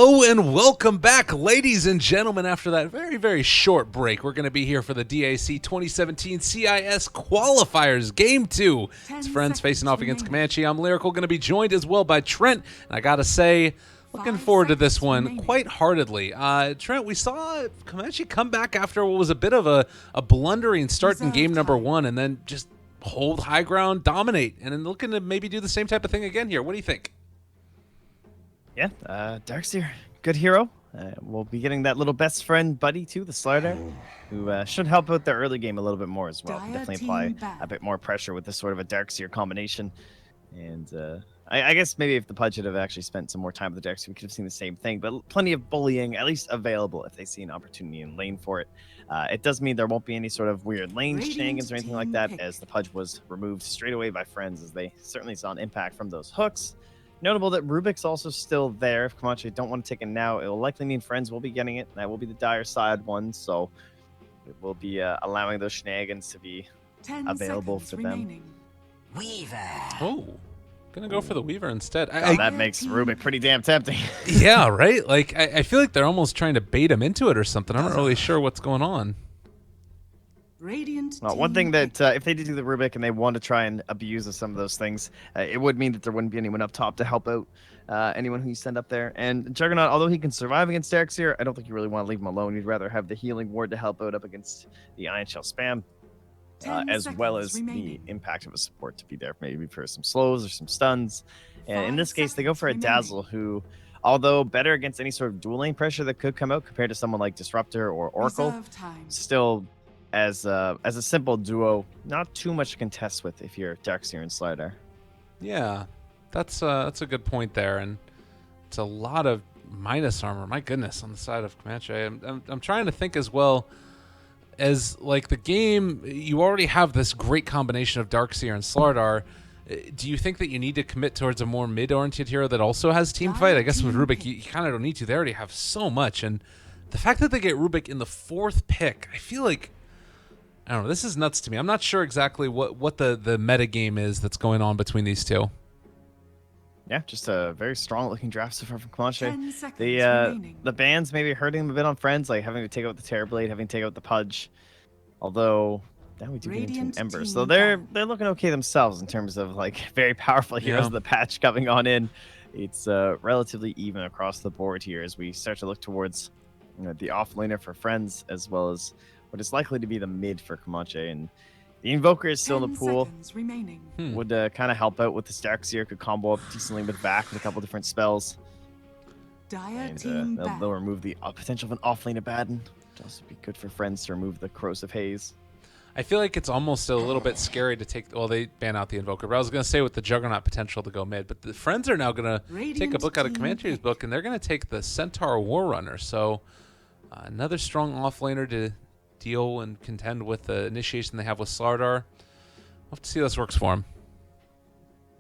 Hello and welcome back, ladies and gentlemen. After that very, very short break, we're going to be here for the DAC 2017 CIS Qualifiers Game 2. It's friends facing off against Comanche. I'm Lyrical, going to be joined as well by Trent. And I got to say, looking forward to this one quite heartedly. Trent, we saw Comanche come back after what was a bit of a blundering start in game number 1 and then just hold high ground, dominate, and then looking to maybe do the same type of thing again here. What do you think? Yeah, Darkseer, good hero. We'll be getting that little best friend buddy too, the Slardar, who should help out the early game a little bit more as well. Definitely apply a bit more pressure with this sort of a Darkseer combination. And I guess maybe if the Pudge had have actually spent some more time with the Darkseer, we could have seen the same thing. But plenty of bullying, at least available if they see an opportunity in lane for it. It does mean there won't be any sort of weird lane shenanigans or anything like that, as the Pudge was removed straight away by friends, as they certainly saw an impact from those hooks. Notable that Rubik's also still there. If Comanche don't want to take it now, it will likely mean friends will be getting it. That will be the dire side one, so it will be allowing those shenanigans to be available for them. Weaver. Oh, gonna go for the Weaver instead. That makes Rubik pretty damn tempting. Yeah, right? Like, I feel like they're almost trying to bait him into it or something. I'm not really sure what's going on. Well, one thing that if they did do the Rubik and they want to try and abuse of some of those things, it would mean that there wouldn't be anyone up top to help out anyone who you send up there. And Juggernaut, although he can survive against Darkseer, I don't think you really want to leave him alone. You'd rather have the healing ward to help out up against the Iron Shell spam, as well as the impact of a support to be there, maybe for some slows or some stuns. And in this case, they go for a Dazzle, who, although better against any sort of dual lane pressure that could come out compared to someone like Disruptor or Oracle, still, as a simple duo, not too much to contest with if you're Darkseer and Slardar. Yeah, that's a good point there, and it's a lot of minus armor. My goodness, on the side of Comanche. I'm trying to think as well as, like, the game. You already have this great combination of Darkseer and Slardar. Do you think that you need to commit towards a more mid-oriented hero that also has team fight? I guess with Rubik, you kind of don't need to. They already have so much, and the fact that they get Rubik in the 4th pick, I feel like, I don't know, this is nuts to me. I'm not sure exactly what the meta game is that's going on between these two. Yeah, just a very strong looking draft so far from Comanche. The bans maybe hurting him a bit on friends, like having to take out the Terrorblade, having to take out the Pudge. Although now we do get into an Ember, so they're looking okay themselves in terms of like very powerful heroes of the patch coming on in. It's relatively even across the board here as we start to look towards the offlaner for friends, as well as what is likely to be the mid for Comanche. And the Invoker is still in the pool. Would kind of help out with the Darkseer, could combo up decently with Vac with a couple different spells. And they'll remove the potential of an offlane Abaddon, which will also be good for friends to remove the Corrosive Haze. I feel like it's almost a little bit scary to take. Well, they ban out the Invoker, but I was going to say with the Juggernaut potential to go mid. But the friends are now going to take a book out of Comanche's book, and they're going to take the Centaur Warrunner. So another strong offlaner to deal and contend with the initiation they have with Slardar. We'll have to see how this works for him.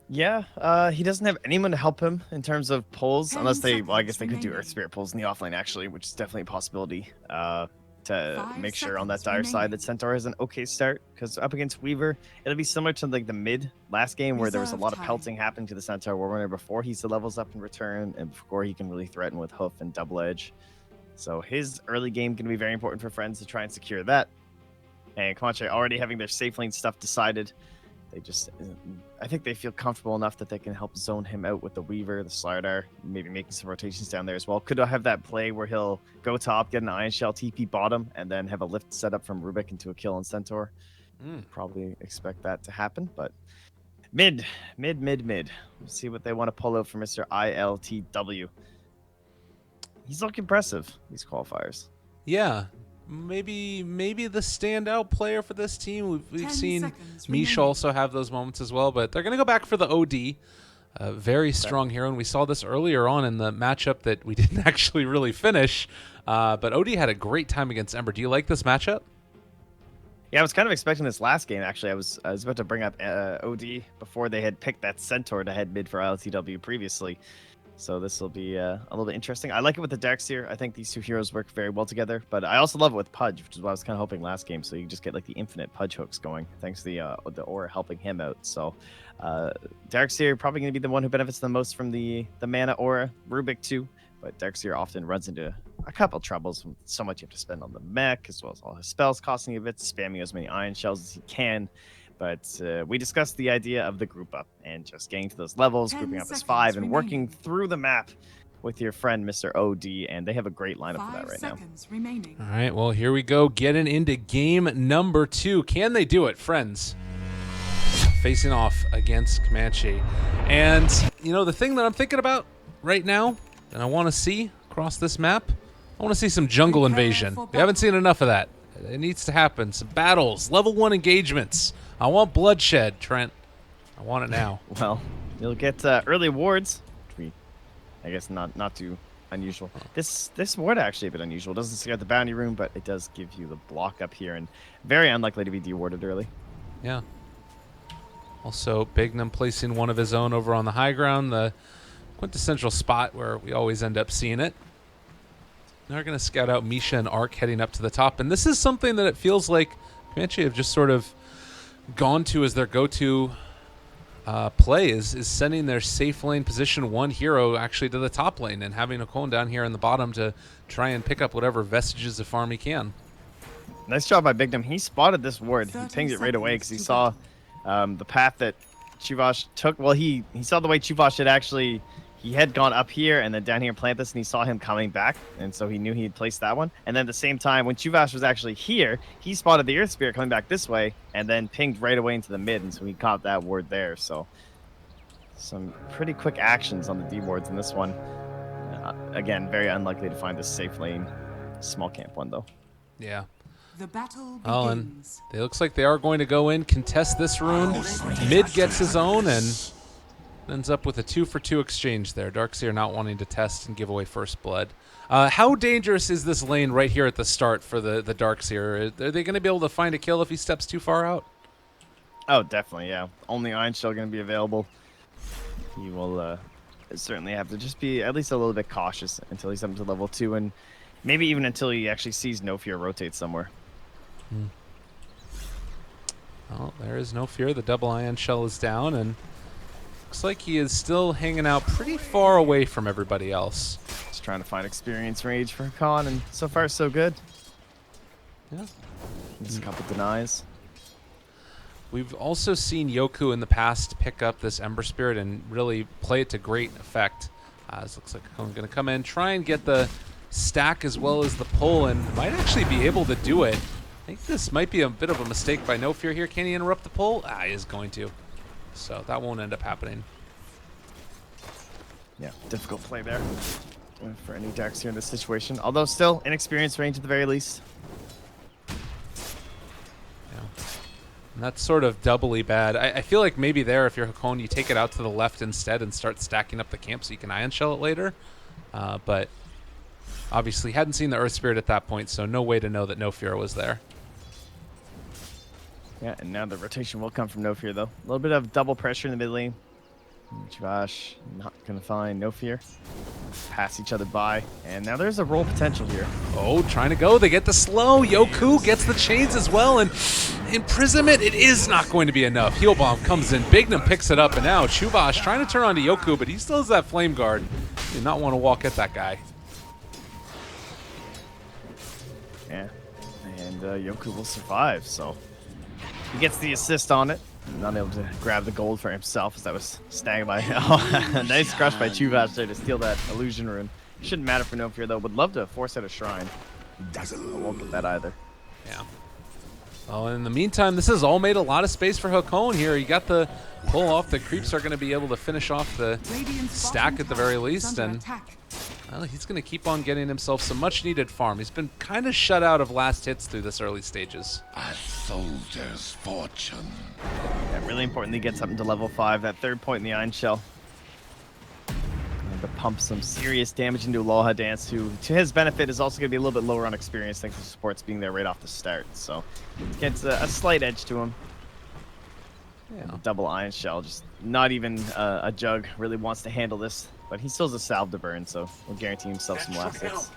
Yeah, he doesn't have anyone to help him in terms of pulls, unless they, well, I guess they could do Earth Spirit pulls in the offlane, actually, which is definitely a possibility to make sure on that dire side that Centaur has an okay start, because up against Weaver, it'll be similar to like the mid last game where there was a lot of pelting happening to the Centaur Warrunner before he levels up in return and before he can really threaten with Hoof and Double Edge. So his early game going to be very important for friends to try and secure that. And Comanche already having their safe lane stuff decided. They just, I think they feel comfortable enough that they can help zone him out with the Weaver, the Slardar, maybe making some rotations down there as well. Could have that play where he'll go top, get an Iron Shell, TP bottom, and then have a lift set up from Rubik into a kill on Centaur. Probably expect that to happen, but mid. Let's see what they want to pull out for Mr. ILTW. He's looking impressive, these qualifiers. Yeah, maybe the standout player for this team. We've seen Mish also have those moments as well, but they're going to go back for the OD. A very strong hero, and we saw this earlier on in the matchup that we didn't actually really finish. But OD had a great time against Ember. Do you like this matchup? Yeah, I was kind of expecting this last game, actually. I was about to bring up OD before they had picked that Centaur to head mid for ILTW previously. So this will be a little bit interesting. I like it with the Darkseer. I think these two heroes work very well together, but I also love it with Pudge, which is what I was kind of hoping last game. So you just get like the infinite Pudge hooks going, thanks to the Aura helping him out. So Darkseer probably going to be the one who benefits the most from the mana Aura. Rubik too, but Darkseer often runs into a couple troubles with so much you have to spend on the mech, as well as all his spells costing you a bit, spamming as many iron shells as he can. But we discussed the idea of the group up and just getting to those levels, 10 grouping up as seconds 5 and working remaining. through the map with your friend Mr. OD, and they have a great lineup for 5 that right now. seconds remaining. All right, well, here we go, getting into game number 2. Can they do it, friends? Facing off against Comanche. And, you know, the thing that I'm thinking about right now, and I want to see across this map, I want to see some jungle Prepare invasion. for We haven't seen enough of that. It needs to happen. Some battles, level 1 engagements. I want bloodshed, Trent. I want it now. Well, you'll get early wards, which I guess not too unusual. This ward actually a bit unusual. It doesn't scare the bounty room, but it does give you the block up here, and very unlikely to be dewarded early. Yeah. Also, Bignum placing one of his own over on the high ground, the quintessential spot where we always end up seeing it. They're going to scout out Misha and Ark heading up to the top, and this is something that it feels like Comanche have just sort of gone to as their go-to play, is sending their safe lane position 1 hero actually to the top lane and having Ocon down here in the bottom to try and pick up whatever vestiges of farm he can. Nice job by Bignum. He spotted this ward. He 30 pinged it right away because he seconds saw the path that Chuvash took. Well, he saw the way Chuvash had actually, he had gone up here and then down here and plant this, and he saw him coming back, and so he knew he had placed that one. And then at the same time, when Chuvash was actually here, he spotted the Earth Spirit coming back this way and then pinged right away into the mid, and so he caught that ward there. So some pretty quick actions on the D wards in this one. Again, very unlikely to find this safe lane. Small camp one, though. Yeah. The battle Oh, and begins. it looks like they are going to go in, contest this rune. Mid gets his own and ends up with a 2-for-2 exchange there. Darkseer not wanting to test and give away first blood. How dangerous is this lane right here at the start for the Darkseer? Are they going to be able to find a kill if he steps too far out? Oh, definitely, yeah. Only Iron Shell going to be available. He will certainly have to just be at least a little bit cautious until he's up to level 2, and maybe even until he actually sees No Fear rotate somewhere. Well, there is No Fear. The double ion shell is down, and looks like he is still hanging out pretty far away from everybody else. Just trying to find experience rage for Khan, and so far so good. Yeah. Just a couple denies. We've also seen Yoku in the past pick up this Ember Spirit and really play it to great effect. It looks like Kane's going to come in, try and get the stack as well as the pull, and might actually be able to do it. I think this might be a bit of a mistake by No Fear here. Can he interrupt the pull? He is going to. So that won't end up happening. Yeah, difficult play there for any Darks here in this situation. Although still inexperienced range at the very least. Yeah. And that's sort of doubly bad. I feel like maybe there, if you're Hakone, you take it out to the left instead and start stacking up the camp so you can ion shell it later. But obviously hadn't seen the Earth Spirit at that point, so no way to know that No Fear was there. Yeah, and now the rotation will come from No Fear, though. A little bit of double pressure in the mid lane. Josh not going to find No Fear. Pass each other by. And now there's a roll potential here. Oh, trying to go. They get the slow. Yoku gets the chains as well. And imprisonment, it is not going to be enough. Heal Bomb comes in. Bignum picks it up. And now Chuvash trying to turn on to Yoku, but he still has that Flame Guard. Did not want to walk at that guy. Yeah. And Yoku will survive, so he gets the assist on it. Not able to grab the gold for himself as that was snagged by... Oh, nice crush by Chuvash there to steal that illusion rune. Shouldn't matter for No Fear, though. Would love to force out a shrine. I won't get that either. Yeah. Well, in the meantime, this has all made a lot of space for Hakone here. He got the pull off. The creeps are going to be able to finish off the stack at the very least. And well, he's going to keep on getting himself some much-needed farm. He's been kind of shut out of last hits through this early stages. A soldier's fortune. Yeah, really important he gets up into level 5. That third point in the Iron Shell. And to pump some serious damage into Aloha Dance, who, to his benefit, is also going to be a little bit lower on experience thanks to supports being there right off the start. So, gets a slight edge to him. Yeah. Double Iron Shell, just not even a Jug really wants to handle this. But he still has a salve to burn, so we'll guarantee himself some last hits.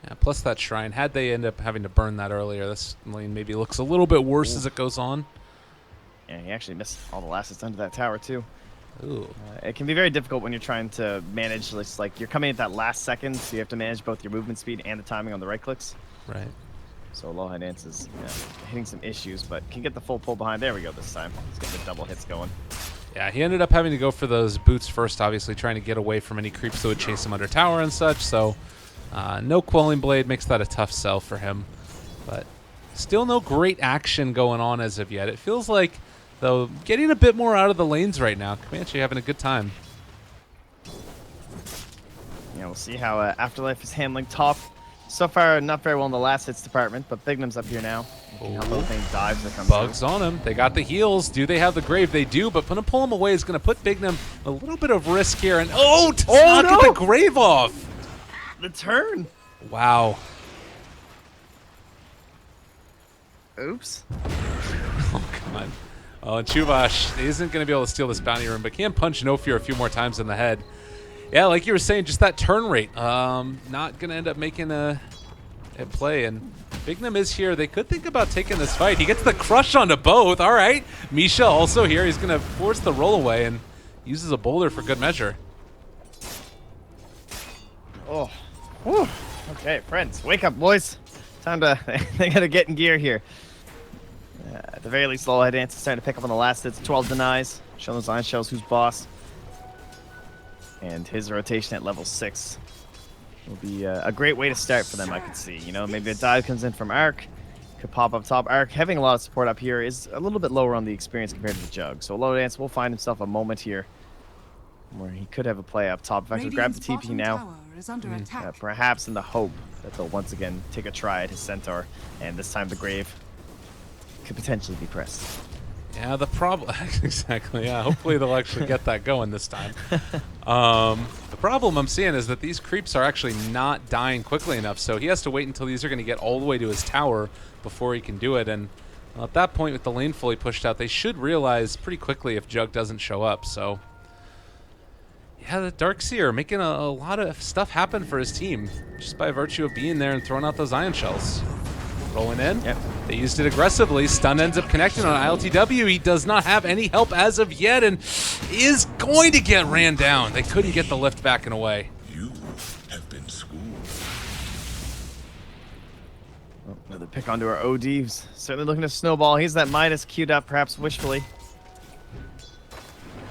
Yeah, plus that shrine. Had they end up having to burn that earlier, this lane maybe looks a little bit worse as it goes on. Yeah, he actually missed all the last hits under that tower, too. Ooh. It can be very difficult when you're trying to manage, just like you're coming at that last second, so you have to manage both your movement speed and the timing on the right clicks. Right. So Low High Dance is hitting some issues, but can get the full pull behind. There we go this time. He's getting the double hits going. Yeah, he ended up having to go for those boots first, obviously, trying to get away from any creeps that would chase him under tower and such. So no Quelling Blade makes that a tough sell for him. But still no great action going on as of yet. It feels like, though, getting a bit more out of the lanes right now. Comanche having a good time. Yeah, we'll see how Afterlife is handling top. So far, not very well in the last hits department, but Bignum's up here now. Help both things dives that comes Bugs through. on him. They got the heals. Do they have the grave? They do, but gonna pull him away is going to put Bignum a little bit of risk here. And does not get the grave off. The turn. Wow. Oops. Oh, God. Oh, and Chuvash isn't going to be able to steal this bounty room, but can punch No Fear a few more times in the head. Yeah, like you were saying, just that turn rate. Not going to end up making a play. And Bignum is here. They could think about taking this fight. He gets the crush onto both. All right. Misha also here. He's going to force the roll away and uses a boulder for good measure. Oh. Whew. Okay, friends. Wake up, boys. Time to... they got to get in gear here. At the very least, Low High Dance is starting to pick up on the last hits. 12 denies. Showing those iron shells who's boss. And his rotation at level 6 will be a great way to start for them, I could see. You know, maybe a dive comes in from Arc. Could pop up top. Arc, having a lot of support up here, is a little bit lower on the experience compared to the Jug. So Low Dance will find himself a moment here where he could have a play up top. If I could grab the TP now, perhaps in the hope that they'll once again take a try at his Centaur, and this time the Grave could potentially be pressed. Yeah, the problem... exactly, yeah. Hopefully they'll actually get that going this time. The problem I'm seeing is that these creeps are actually not dying quickly enough, so he has to wait until these are going to get all the way to his tower before he can do it. And at that point, with the lane fully pushed out, they should realize pretty quickly if Jug doesn't show up. So, yeah, the Darkseer making a lot of stuff happen for his team just by virtue of being there and throwing out those ion shells. Rolling in. Yep. They used it aggressively. Stun ends up connecting on ILTW. He does not have any help as of yet and is going to get ran down. They couldn't get the lift back and away. You have been schooled. Oh, another pick onto our OD. Who's certainly looking to snowball. He's that Midas queued up, perhaps wishfully.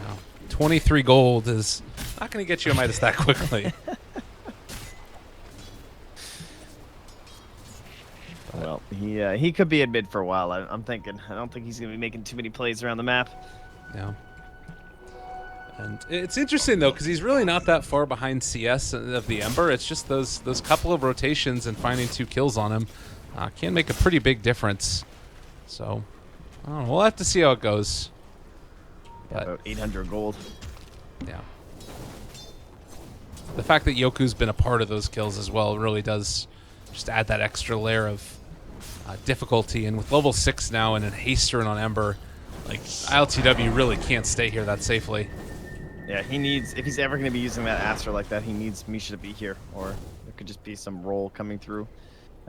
Wow. 23 gold is not going to get you a Midas that quickly. Well, he could be in mid for a while. I'm thinking. I don't think he's going to be making too many plays around the map. Yeah. And it's interesting, though, because he's really not that far behind CS of the Ember. It's just those couple of rotations and finding 2 kills on him can make a pretty big difference. So, I don't know, we'll have to see how it goes. But, About 800 gold. yeah. The fact that Yoku's been a part of those kills as well really does just add that extra layer of difficulty. And with level 6 now and a Hasterin on Ember, like, ILTW really can't stay here that safely. Yeah, he needs, if he's ever going to be using that Astra like that, he needs Misha to be here, or there could just be some roll coming through.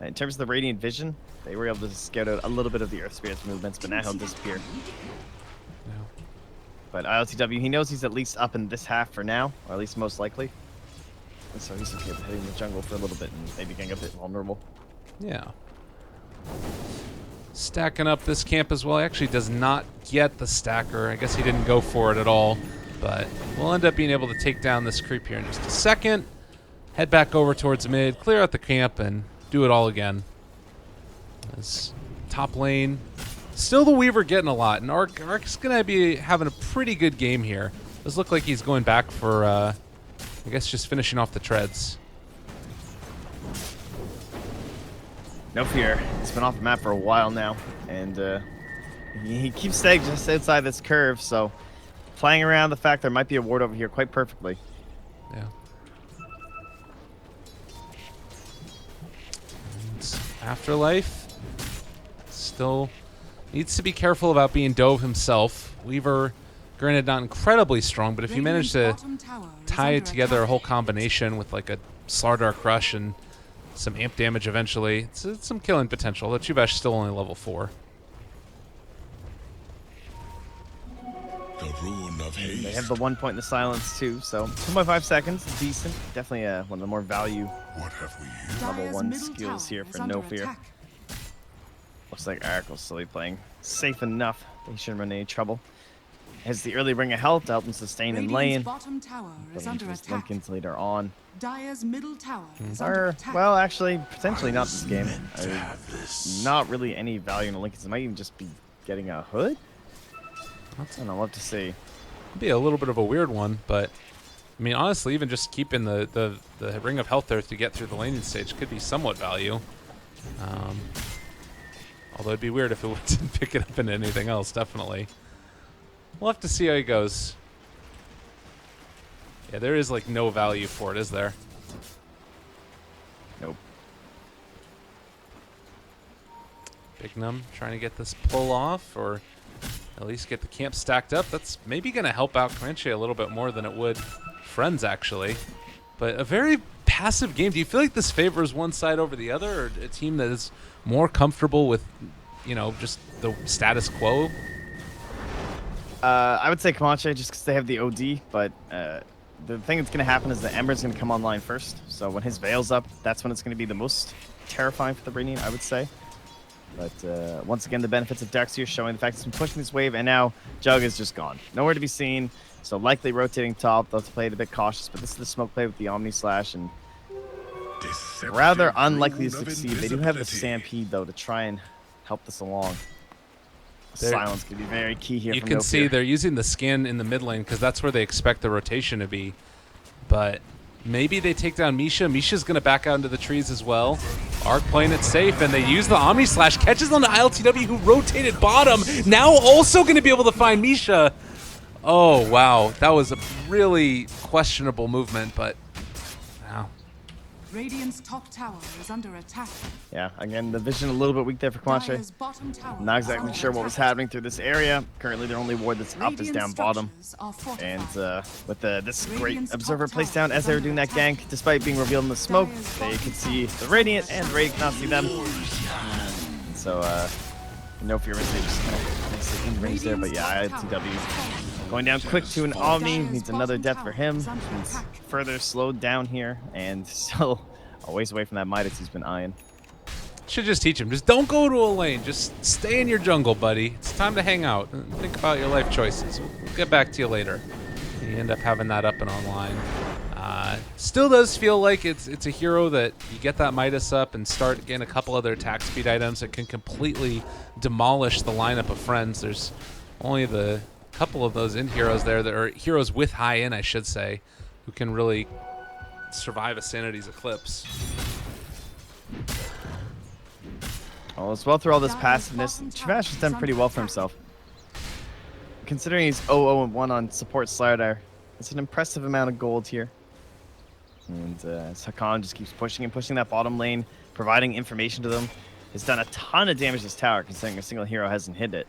In terms of the Radiant Vision, they were able to scout out a little bit of the Earth Spirit's movements, but now he'll disappear. Yeah. But ILTW, he knows he's at least up in this half for now, or at least most likely. And so he's okay with hitting the jungle for a little bit and maybe getting a bit vulnerable. Yeah. Stacking up this camp as well. He actually does not get the stacker. I guess he didn't go for it at all. But we'll end up being able to take down this creep here in just a second. Head back over towards mid, clear out the camp, and do it all again. This top lane. Still the Weaver getting a lot. And Arc's going to be having a pretty good game here. Does look like he's going back for, I guess, just finishing off the treads. No fear. He's been off the map for a while now, and he keeps staying just outside this curve, so playing around the fact there might be a ward over here quite perfectly. Yeah. And Afterlife still needs to be careful about being Dove himself. Weaver, granted, not incredibly strong, but if you manage to tie together a whole combination with like a Slardar Crush and some amp damage eventually, it's some killing potential. The Chubash still only level 4. The Rune of haste. They have the 1 point in the silence too, so 2.5 seconds, decent. Definitely one of the more value What have we here? level Dire's 1 middle skills tower here is for under No Fear. attack. Looks like Eric will still be playing safe enough. He shouldn't run any trouble. Has the early ring of health to help him sustain in Radiant's lane. bottom tower is Building under to his attack. Linkens later on. Dire's middle tower is under Or, attack. well, actually, potentially not this game. Meant to have this. Not really any value in the Linkens. It might even just be getting a hood. I don't know, we'll have to see. Be a little bit of a weird one, but I mean, honestly, even just keeping the ring of health there to get through the laning stage could be somewhat value. Although it'd be weird if it didn't pick it up into anything else, definitely. We'll have to see how he goes. Yeah, there is like no value for it, is there? Nope. Big Num trying to get this pull off, or at least get the camp stacked up. That's maybe going to help out Comanche a little bit more than it would Friends, actually. But a very passive game. Do you feel like this favors one side over the other, or a team that is more comfortable with, you know, just the status quo? I would say Comanche just because they have the OD, but the thing that's going to happen is the Ember's going to come online first. So when his Veil's up, that's when it's going to be the most terrifying for the Radiant, I would say. But once again, the benefits of Darkseer showing the fact he's been pushing this wave, and now Jug is just gone. Nowhere to be seen, so likely rotating top. They'll have to play it a bit cautious, but this is the smoke play with the Omni Slash, and Deceptive rather unlikely to rune of succeed. They do have the invisibility. Stampede, though, to try and help this along. There- Silence could be very key here. You from can No see Fear. they're using the skin in the mid lane because that's where they expect the rotation to be. But maybe they take down Misha. Misha's going to back out into the trees as well. Arc playing it safe, and they use the Omni Slash. Catches on the ILTW, who rotated bottom. Now also going to be able to find Misha. Oh, wow. That was a really questionable movement, but wow. Radiant's top tower is under attack. Yeah, again, the vision a little bit weak there for Comanche. Dire's bottom tower Not is exactly under sure what was attack. happening through this area. Currently, their only ward that's up is Radiant down bottom. structures are fortified. And with this great Radiant's observer top placed tower down as is they were under doing that attack. gank, despite being revealed in the smoke, Dire's they bottom could tower see is the under Radiant, and attack. the Radiant cannot see them. So, No Fear was just kind of makes it in range there, but yeah, ILTW going down quick to an Omni, needs another death for him. He's further slowed down here, and still a ways away from that Midas he's been eyeing. Should just teach him. Just don't go to a lane. Just stay in your jungle, buddy. It's time to hang out. Think about your life choices. We'll get back to you later. You end up having that up and online. Still does feel like it's a hero that you get that Midas up and start getting a couple other attack speed items that can completely demolish the lineup of Friends. There's only the couple of those end heroes there that are heroes with high end, I should say, who can really survive a Sanity's Eclipse. Well, as well through all this passiveness, Travash has done pretty well for himself. Considering he's 0-0-1 on support Slardar, it's an impressive amount of gold here. And as Hakan just keeps pushing and pushing that bottom lane, providing information to them, has done a ton of damage to this tower, considering a single hero hasn't hit it.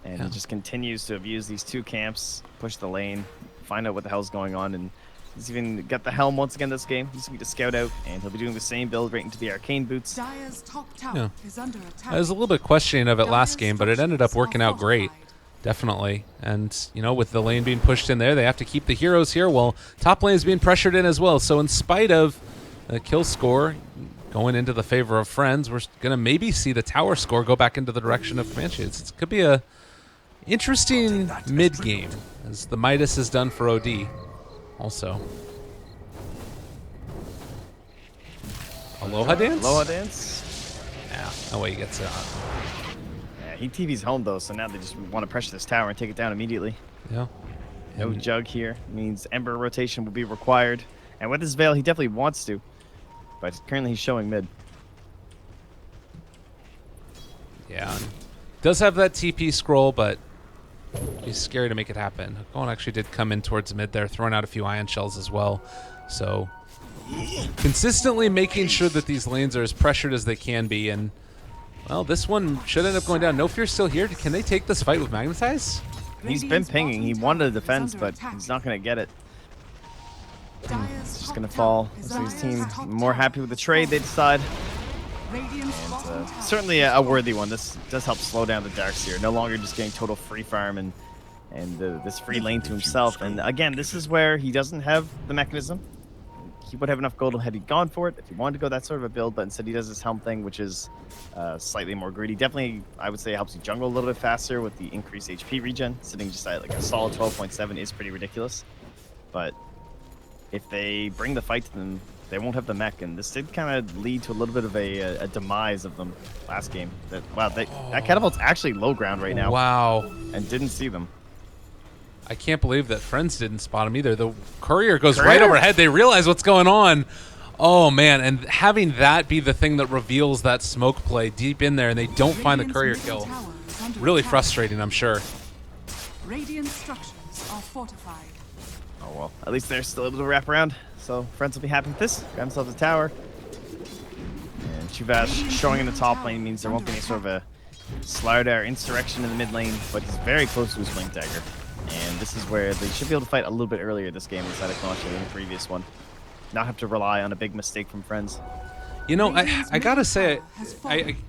And Yeah. he just continues to abuse these two camps, push the lane, find out what the hell's going on, and he's even got the helm once again this game. He's going to scout out, and he'll be doing the same build right into the arcane boots. Dire's top tower Yeah. is under attack. I was a little bit questioning of it last game, but it ended up working out great. Fortified. Definitely. And, you know, with the lane being pushed in there, they have to keep the heroes here. Well, top lane is being pressured in as well. So in spite of the kill score going into the favor of Friends, we're going to maybe see the tower score go back into the direction of Comanche. It could be a interesting mid-game, as the Midas has done for OD also. Aloha Dance? Aloha Dance. Yeah, no way he gets it on. Yeah, he TV's home though, so now they just want to pressure this tower and take it down immediately. Yeah. No And- Jug here means Ember rotation will be required. And with his Veil, he definitely wants to. But currently he's showing mid. Yeah. Does have that TP scroll, but he's scary to make it happen. Hagon actually did come in towards mid there, throwing out a few ion shells as well. So consistently making sure that these lanes are as pressured as they can be. And, well, this one should end up going down. No Fear's still here. Can they take this fight with Magnetize? He's been Radiant's pinging. He bottom wanted a tower is defense, under but attack. he's not going to get it. Dire's It's just top going to tower fall. is So his under team attack. more happy with the trade, they decide. Radiant's And bottom tower certainly a worthy one. This does help slow down the Darks here. No longer just getting total free farm and this free lane to himself. And again, this is where he doesn't have the mechanism. He would have enough gold had he gone for it if he wanted to go that sort of a build, but instead he does this helm thing, which is slightly more greedy. Definitely, I would say, helps you jungle a little bit faster with the increased HP regen. Sitting just at like a solid 12.7 is pretty ridiculous. But if they bring the fight to them, they won't have the mech, and this did kind of lead to a little bit of a demise of them last game. That catapult's actually low ground right now. Wow. And didn't see them. I can't believe that Friends didn't spot him either. The courier goes right overhead. They realize what's going on. Oh, man. And having that be the thing that reveals that smoke play deep in there and they don't find the courier kill. Really frustrating, I'm sure. Radiant structures are fortified. Oh, well. At least they're still able to wrap around. So Friends will be happy with this. Grab themselves a tower. And Chuvash showing in the top lane means there won't be any sort of a Slardar insurrection in the mid lane, but he's very close to his Blink Dagger. And this is where they should be able to fight a little bit earlier this game instead of Comanche in the previous one. Not have to rely on a big mistake from Friends. You know, I gotta say,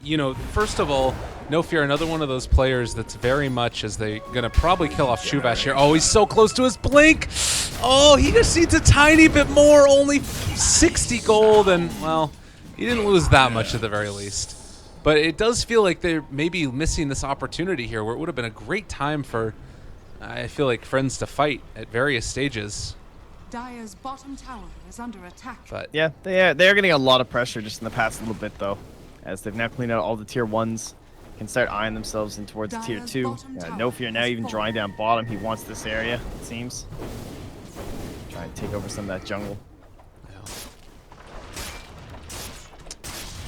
you know, first of all, No Fear, another one of those players that's very much as they gonna probably kill off Chuvash here. Oh, he's so close to his blink. Oh, he just needs a tiny bit more, only 60 gold, and well, he didn't lose that much at the very least. But it does feel like they're maybe missing this opportunity here, where it would have been a great time for, I feel like, Friends to fight at various stages. Dire's bottom tower is under attack. But yeah, they're getting a lot of pressure just in the past little bit though, as they've now cleaned out all the tier 1s, can start eyeing themselves in towards tier 2. No Fear now even drawing down bottom. He wants this area, it seems. Try and take over some of that jungle.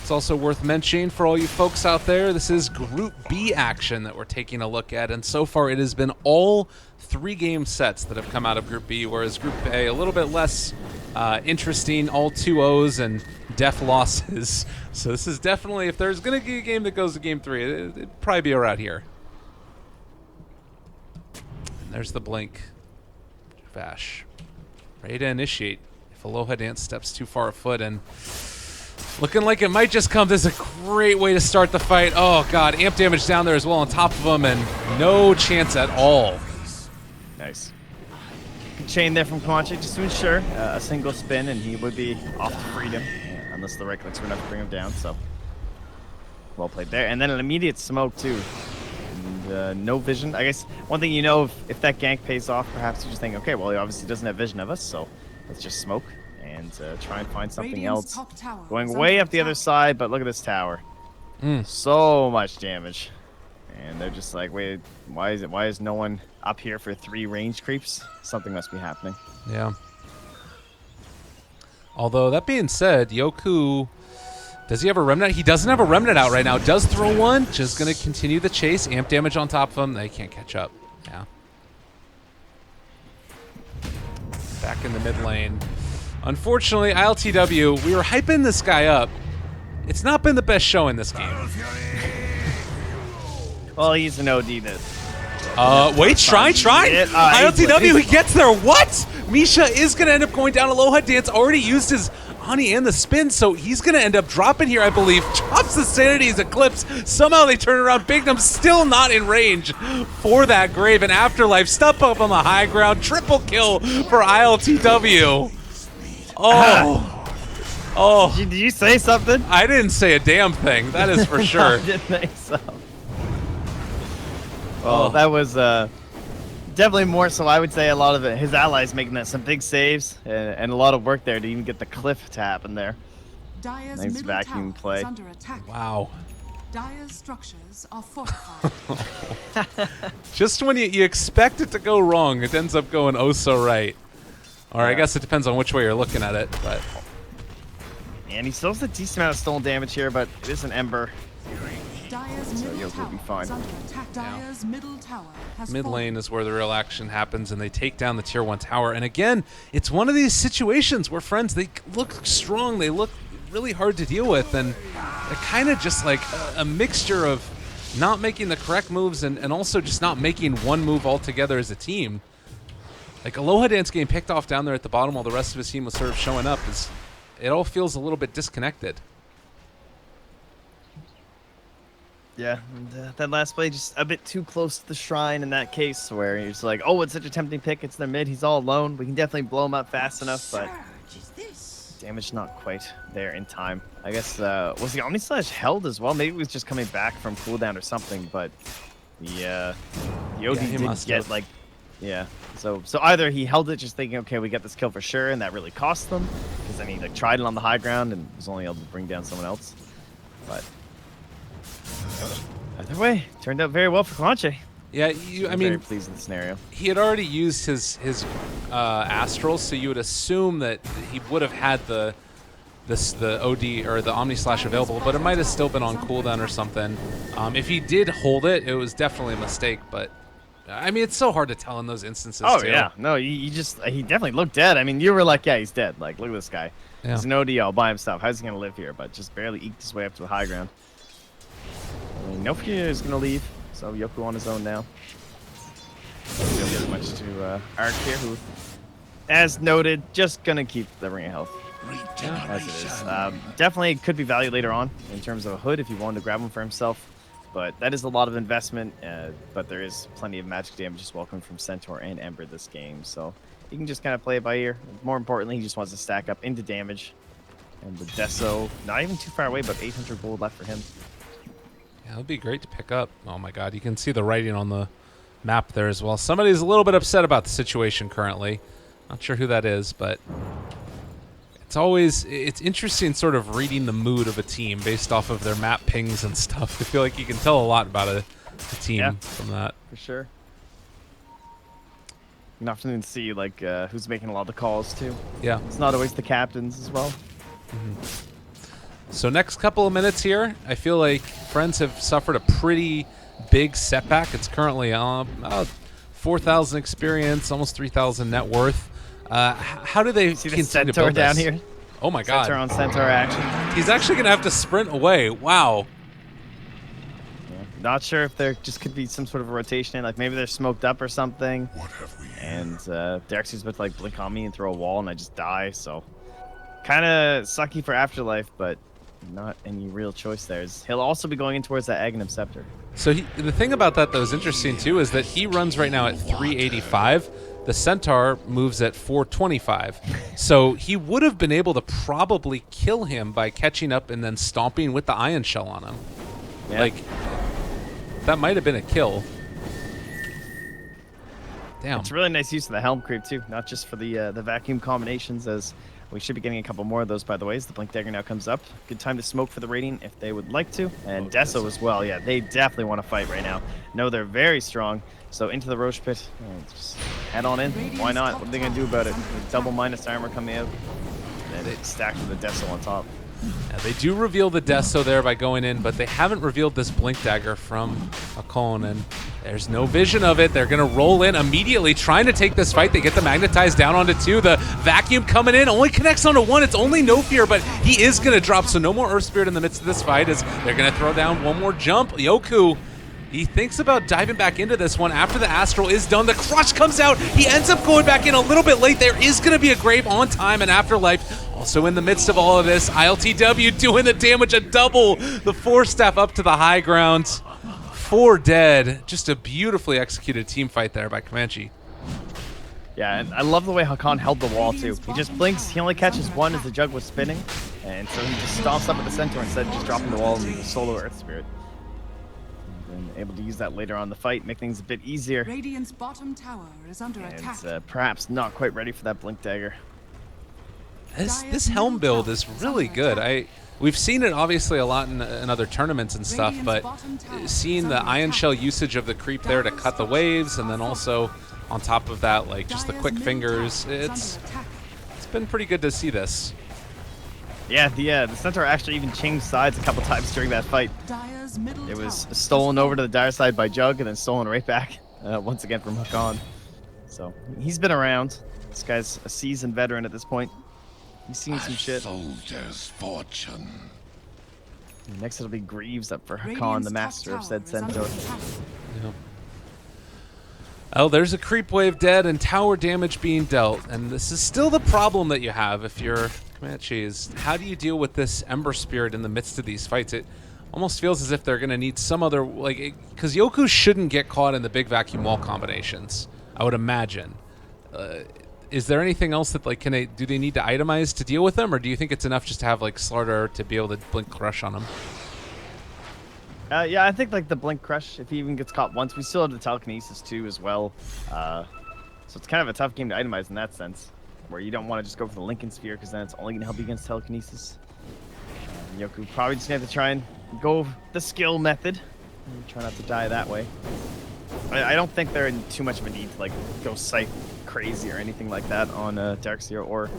It's also worth mentioning for all you folks out there, this is Group B action that we're taking a look at, and so far it has been all 3-game sets that have come out of Group B, whereas Group A a little bit less interesting, all 2-0s and def losses. So this is definitely, if there's going to be a game that goes to Game 3, it'd probably be around here. And there's the blink. Vash. Ready to initiate if Aloha Dance steps too far afoot, and looking like it might just come. This is a great way to start the fight. Oh, God. Amp damage down there as well on top of him, and no chance at all. Nice. Good chain there from Comanche just to ensure a single spin, and he would be off to freedom, unless the right clicks were enough to bring him down. So, well played there. And then an immediate smoke, too. And no vision. I guess one thing you know, if that gank pays off, perhaps you just think, okay, well, he obviously doesn't have vision of us, so let's just smoke and try and find something else. Going way up the other side, but look at this tower. So much damage. And they're just like, wait, why is no one up here for 3 range creeps? Something must be happening. Yeah. Although, that being said, Yoku, does he have a Remnant? He doesn't have a Remnant out right now. Does throw one. Just going to continue the chase. Amp damage on top of him. They can't catch up. Yeah. Back in the mid lane. Unfortunately, ILTW, we were hyping this guy up. It's not been the best show in this game. Well, he's an OD that. Wait, try. ILTW, he gets there. What? Misha is going to end up going down. Aloha Dance already used his honey and the spin, so he's going to end up dropping here, I believe. Drops the Sanity's Eclipse. Somehow they turn around. Bignum still not in range for that grave. And Afterlife step up on the high ground. Triple kill for ILTW. Oh. Did you say something? I didn't say a damn thing. That is for sure. I didn't think so. Well, that was definitely more so. I would say a lot of it, his allies making some big saves and a lot of work there to even get the cliff to happen there. Dire's Nice middle vacuum tower play. is under attack. Wow. Dire's structures are fortified. Just when you expect it to go wrong, it ends up going oh so right. Or I guess it depends on which way you're looking at it, but. And he still has a decent amount of stolen damage here, but it is an Ember. Dire's middle Yoku will be fine. tower is under attack. Dire's middle tower has Mid fallen. lane is where the real action happens, and they take down the tier 1 tower. And again, it's one of these situations where Friends, they look strong, they look really hard to deal with, and they're kind of just like a mixture of not making the correct moves and also just not making one move altogether as a team. Like Aloha Dance getting picked off down there at the bottom while the rest of his team was sort of showing up. It all feels a little bit disconnected. Yeah, and that last play just a bit too close to the shrine in that case, where he's like, oh, it's such a tempting pick. It's their mid. He's all alone. We can definitely blow him up fast enough, but damage not quite there in time. I guess, was the Omni Slash held as well? Maybe it was just coming back from cooldown or something, but the OD he did must get, have. like, yeah. So either he held it just thinking, okay, we get this kill for sure, and that really cost them, because then he, like, tried it on the high ground and was only able to bring down someone else. But either way, turned out very well for Comanche. Yeah, I'm very pleased with the scenario. he had already used his Astrals, so you would assume that he would have had the OD or the Omni Slash available, but it might have still been on cooldown or something. If he did hold it, it was definitely a mistake, but I mean, it's so hard to tell in those instances. Oh too. yeah, no, he definitely looked dead. I mean, you were like, yeah, he's dead. Like, look at this guy. Yeah. He's an OD all by himself. How's he gonna live here? But just barely eked his way up to the high ground. I mean, Nofia is gonna leave, so Yoku on his own now. Don't get much to Arc here, who, as noted, just gonna keep the ring of health as it is. Definitely could be valued later on in terms of a hood if you wanted to grab him for himself. But that is a lot of investment, but there is plenty of magic damage as well coming from Centaur and Ember this game. So he can just kind of play it by ear. More importantly, he just wants to stack up into damage. And the Deso, not even too far away, but 800 gold left for him. Yeah, it would be great to pick up. Oh my god, you can see the writing on the map there as well. Somebody's a little bit upset about the situation currently. Not sure who that is, but it's interesting sort of reading the mood of a team based off of their map pings and stuff. I feel like you can tell a lot about a team from that. For sure. You can often see like who's making a lot of the calls too. Yeah. It's not always the captains as well. So next couple of minutes here, I feel like Friends have suffered a pretty big setback. It's currently 4,000 experience, almost 3,000 net worth. How do they See the continue to Centaur build down this? here? Oh my god. Centaur on Centaur action. He's actually going to have to sprint away. Wow. Yeah. Not sure if there just could be some sort of a rotation. Like maybe they're smoked up or something. What have we And Darkseid's about to like blink on me and throw a wall and I just die. So kind of sucky for Afterlife, but not any real choice there. He'll also be going in towards that Aghanim Scepter. So the thing about that that was interesting too is that he runs right now at 385. The Centaur moves at 425. So he would have been able to probably kill him by catching up and then stomping with the Ion Shell on him. Yeah. Like, that might have been a kill. Damn. It's a really nice use of the Helm Creep too, not just for the vacuum combinations, as we should be getting a couple more of those, by the way, as the Blink Dagger now comes up. Good time to smoke for the rating if they would like to. And Deso as well. Yeah, they definitely want to fight right now. No, they're very strong. So into the Roche Pit. Just head on in. Why not? What are they going to do about it? With double minus armor coming out. And it stacked with the Deso on top. Yeah, they do reveal the Deso there by going in, but they haven't revealed this Blink Dagger from Akon, and there's no vision of it. They're going to roll in immediately, trying to take this fight. They get the Magnetize down onto 2. The Vacuum coming in, only connects onto 1. It's only No Fear, but he is going to drop, so no more Earth Spirit in the midst of this fight as they're going to throw down one more jump. Yoku, he thinks about diving back into this one after the Astral is done. The Crush comes out. He ends up going back in a little bit late. There is going to be a Grave on time, and Afterlife also in the midst of all of this. ILTW doing the damage, a double. The 4-staff up to the high ground. 4 dead. Just a beautifully executed team fight there by Comanche. Yeah, and I love the way Hakan held the wall too. He just blinks. He only catches 1 as the jug was spinning, and so he just stomps up at the Centaur instead of just dropping the wall and the solo Earth Spirit. And able to use that later on in the fight, make things a bit easier. Radiant's bottom tower is under attack. And perhaps not quite ready for that Blink Dagger. This Helm build is really good. We've seen it obviously a lot in other tournaments and stuff, but seeing the Ion Shell usage of the creep there to cut the waves, and then also on top of that, like just the quick fingers, it's been pretty good to see this. Yeah, the Centaur actually even changed sides a couple times during that fight. It was stolen over to the dire side by Jug and then stolen right back once again from Hakan. So he's been around. This guy's a seasoned veteran at this point. He's seen some shit. Soldier's fortune. And next it'll be Greaves up for Hakan, the master of said Centaur. Yeah. Oh, there's a creep wave dead and tower damage being dealt, and this is still the problem that you have if you're Comanche, is how do you deal with this Ember Spirit in the midst of these fights? It almost feels as if they're going to need some other, like, because Yoku shouldn't get caught in the big vacuum wall combinations, I would imagine. Is there anything else that, like, do they need to itemize to deal with them, or do you think it's enough just to have, like, Slardar to be able to blink crush on them? Yeah, I think like the blink crush, if he even gets caught once, we still have the telekinesis too as well. So it's kind of a tough game to itemize in that sense, where you don't want to just go for the Lincoln Sphere because then it's only going to help you against telekinesis. Yoku probably just going to have to try and go the skill method and try not to die that way. I don't think they're in too much of a need to like go Scythe crazy or anything like that on Darkseer or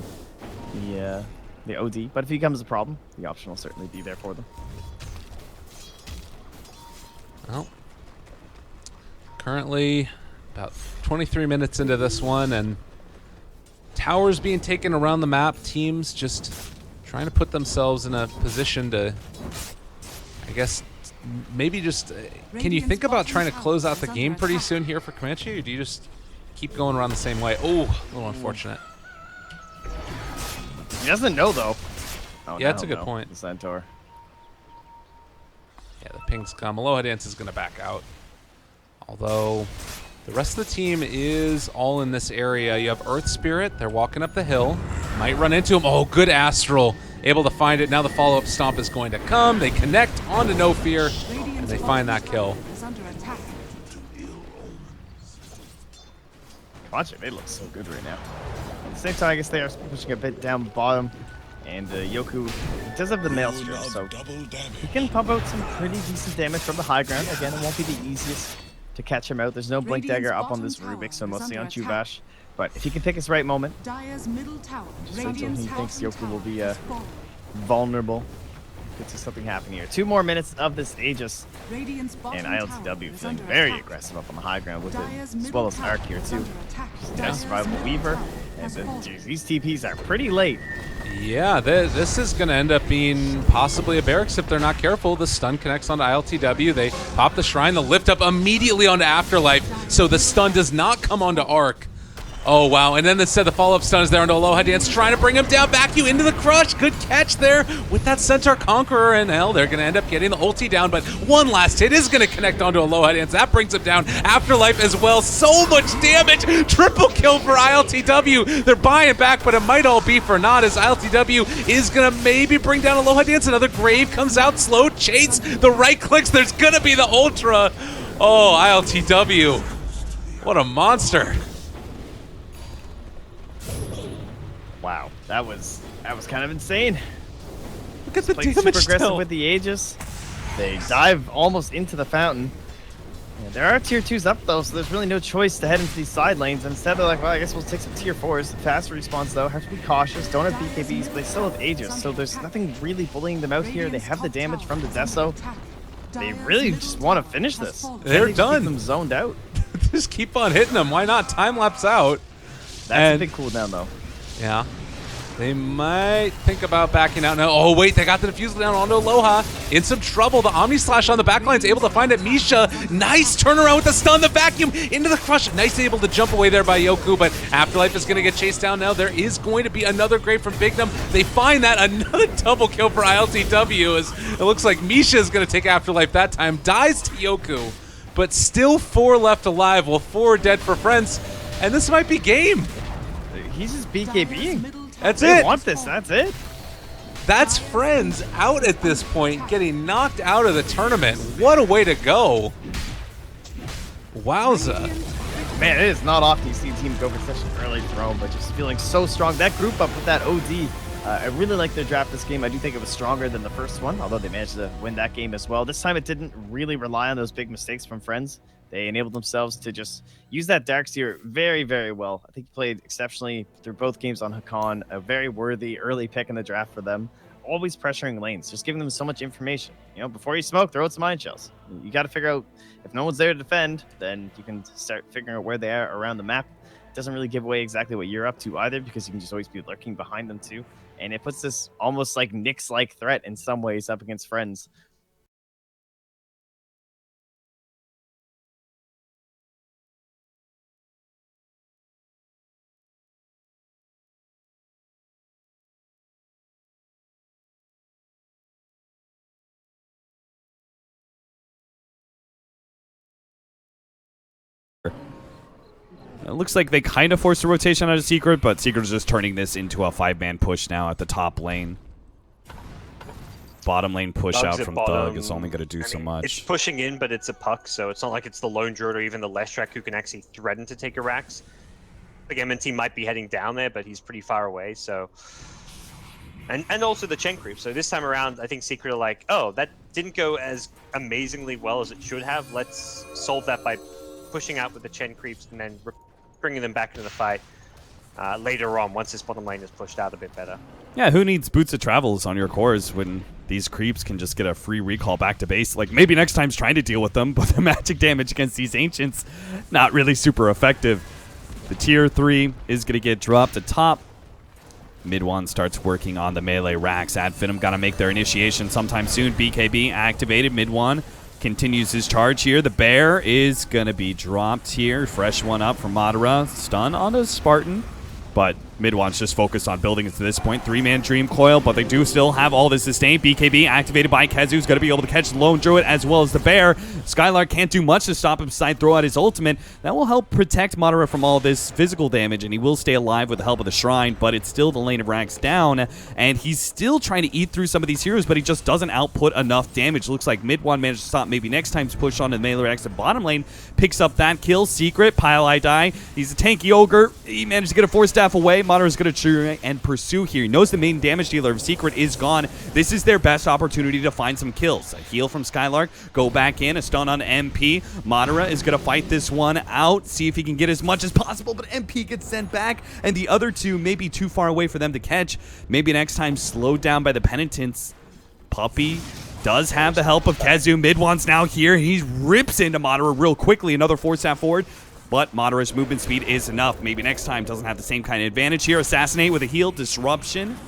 the OD, but if he becomes a problem, the option will certainly be there for them. Well, currently about 23 minutes into this one, and towers being taken around the map. Teams just trying to put themselves in a position to, I guess, maybe just... can you think about trying to close out the game pretty soon here for Comanche, or do you just keep going around the same way? Oh, a little unfortunate. He doesn't know, though. Oh, yeah, that's a good point. The Centaur. Yeah, the pings come. Aloha Dance is going to back out. Although, the rest of the team is all in this area. You have Earth Spirit. They're walking up the hill. Might run into him. Oh, good Astral. Able to find it. Now the follow-up stomp is going to come. They connect onto No Fear, and they find that kill. Comanche, they look so good right now. At the same time, I guess they are pushing a bit down bottom. And Yoku does have the Maelstrom, so he can pump out some pretty decent damage from the high ground. Again, it won't be the easiest to catch him out. There's no Blink Dagger up on this Rubik, so mostly on Chuvash. But if he can pick his right moment, just until he thinks Yoku will be vulnerable, could see something happen here. 2 more minutes of this Aegis, and ILTW feeling very aggressive up on the high ground with it, as well as Arc here too. Nice survival Weaver, and geez, these TPs are pretty late. Yeah, this is going to end up being possibly a barracks if they're not careful. The stun connects onto ILTW. They pop the Shrine, the lift up immediately onto Afterlife, so the stun does not come onto Arc. Oh, wow. And then instead the follow-up stun is there onto Aloha Dance, trying to bring him down. Back you into the crush. Good catch there with that Centaur Conqueror. And hell, they're going to end up getting the ulti down. But one last hit is going to connect onto Aloha Dance. That brings him down. Afterlife as well. So much damage. Triple kill for ILTW. They're buying back, but it might all be for naught as ILTW is going to maybe bring down Aloha Dance. Another Grave comes out. Slow chase. The right clicks. There's going to be the Ultra. Oh, ILTW. What a monster. Wow, that was kind of insane. Look at the damage super aggressive still. with the Aegis. They dive almost into the fountain. Yeah, there are tier 2s up though, so there's really no choice to head into these side lanes. Instead, they're like, well, I guess we'll take some tier 4s. Fast response though, have to be cautious. Don't have BKBs, but they still have Aegis, so there's nothing really bullying them out here. They have the damage from the Deso. They really just want to finish this. They're done. Keep them zoned out. Just keep on hitting them. Why not? Time lapse out. That's a big cooldown though. Yeah. They might think about backing out now. Oh, wait, they got the defusal down onto Aloha. In some trouble. The Omni Slash on the backline is able to find it. Misha, nice turnaround with the stun, the vacuum into the crush. Nice able to jump away there by Yoku, but Afterlife is going to get chased down now. There is going to be another Grave from Bignum. They find that. Another double kill for ILTW as it looks like Misha is going to take Afterlife that time. Dies to Yoku, but still 4 left alive, while 4 dead for Friends. And this might be game. He's just BKBing. That's They it. want this, that's it. That's Friends out at this point, getting knocked out of the tournament. What a way to go. Wowza. Man, it is not often you see a team go for such an early throne, but just feeling so strong. That group up with that OD, I really like their draft this game. I do think it was stronger than the first one, although they managed to win that game as well. This time it didn't really rely on those big mistakes from Friends. They enabled themselves to just use that Darkseer very, very well. I think he played exceptionally through both games on Hakan. A very worthy early pick in the draft for them. Always pressuring lanes, just giving them so much information. You know, before you smoke, throw out some mine shells. You got to figure out if no one's there to defend, then you can start figuring out where they are around the map. It doesn't really give away exactly what you're up to either, because you can just always be lurking behind them too. And it puts this almost like Nyx-like threat in some ways up against Friends. It looks like they kind of forced a rotation out of Secret, but Secret's just turning this into a 5-man push now at the top lane. Bottom lane push out from Thug is only going to do so much. It's pushing in, but it's a puck, so it's not like it's the lone druid or even the Leshrac who can actually threaten to take a Rax. Like MNT might be heading down there, but he's pretty far away, so... And also the Chen creep. So this time around, I think Secret are like, oh, that didn't go as amazingly well as it should have. Let's solve that by pushing out with the Chen creeps and then bringing them back into the fight later on once this bottom lane is pushed out a bit better. Yeah, who needs Boots of Travels on your cores when these creeps can just get a free recall back to base? Like, maybe next time's trying to deal with them, but the magic damage against these Ancients, not really super effective. The tier 3 is going to get dropped atop. Mid one starts working on the melee racks. F.R.I.E.N.D.S got to make their initiation sometime soon. BKB activated. Mid one continues his charge here. The bear is going to be dropped here. Fresh one up from Madara. Stun on a Spartan. But mid one's just focused on building it to this point. 3-man Dream Coil, but they do still have all this sustain. BKB activated by Kezu's going to be able to catch the Lone Druid as well as the bear. Skylark can't do much to stop him besides throw out his ultimate. That will help protect Madara from all this physical damage, and he will stay alive with the help of the Shrine, but it's still the lane of Rax down, and he's still trying to eat through some of these heroes, but he just doesn't output enough damage. Looks like mid one managed to stop maybe next time's push on the melee Rax. The bottom lane picks up that kill. Secret, Pile I Die. He's a tanky ogre. He managed to get a 4-staff away. Madara's going to try and pursue here. He knows the main damage dealer of Secret is gone. This is their best opportunity to find some kills. A heal from Skylark, go back in, a stun on MP. Madara is going to fight this one out, see if he can get as much as possible, but MP gets sent back, and the other two may be too far away for them to catch. Maybe next time slowed down by the Penitents. Puppey does have the help of Kezu. Mid one's now here. He rips into Madara real quickly. Another 4-staff forward. But Madara's movement speed is enough. Maybe next time doesn't have the same kind of advantage here. Assassinate with a heal. Disruption.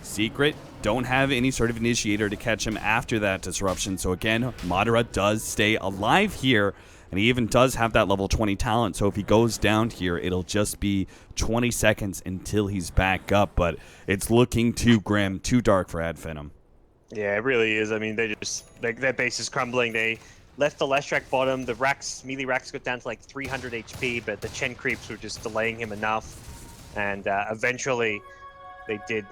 Secret don't have any sort of initiator to catch him after that disruption. So again, Madara does stay alive here. And he even does have that level 20 talent. So if he goes down here, it'll just be 20 seconds until he's back up. But it's looking too grim, too dark for F.R.I.E.N.D.S. Yeah, it really is. I mean, their base is crumbling. They left the Leshrac bottom. The melee Rax got down to like 300 HP, but the Chen creeps were just delaying him enough. And eventually, they did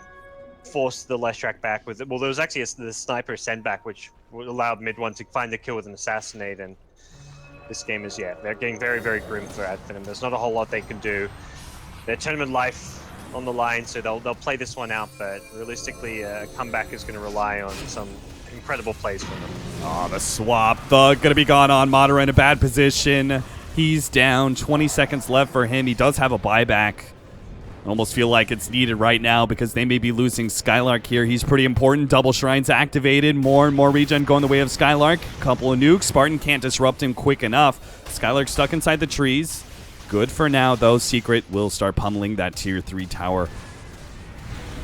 force the Leshrac back with it. Well, there was actually the sniper send back, which allowed mid one to find the kill with an assassinate. And this game is, yeah, they're getting very, very grim for F.R.I.E.N.D.S. There's not a whole lot they can do. Their tournament life on the line, so they'll play this one out. But realistically, a comeback is going to rely on some incredible plays from them. Oh, the swap. Thug going to be gone on. Madara in a bad position. He's down. 20 seconds left for him. He does have a buyback. I almost feel like it's needed right now because they may be losing Skylark here. He's pretty important. Double Shrines activated. More and more regen going the way of Skylark. Couple of nukes. Spartan can't disrupt him quick enough. Skylark stuck inside the trees. Good for now, though. Secret will start pummeling that tier 3 tower.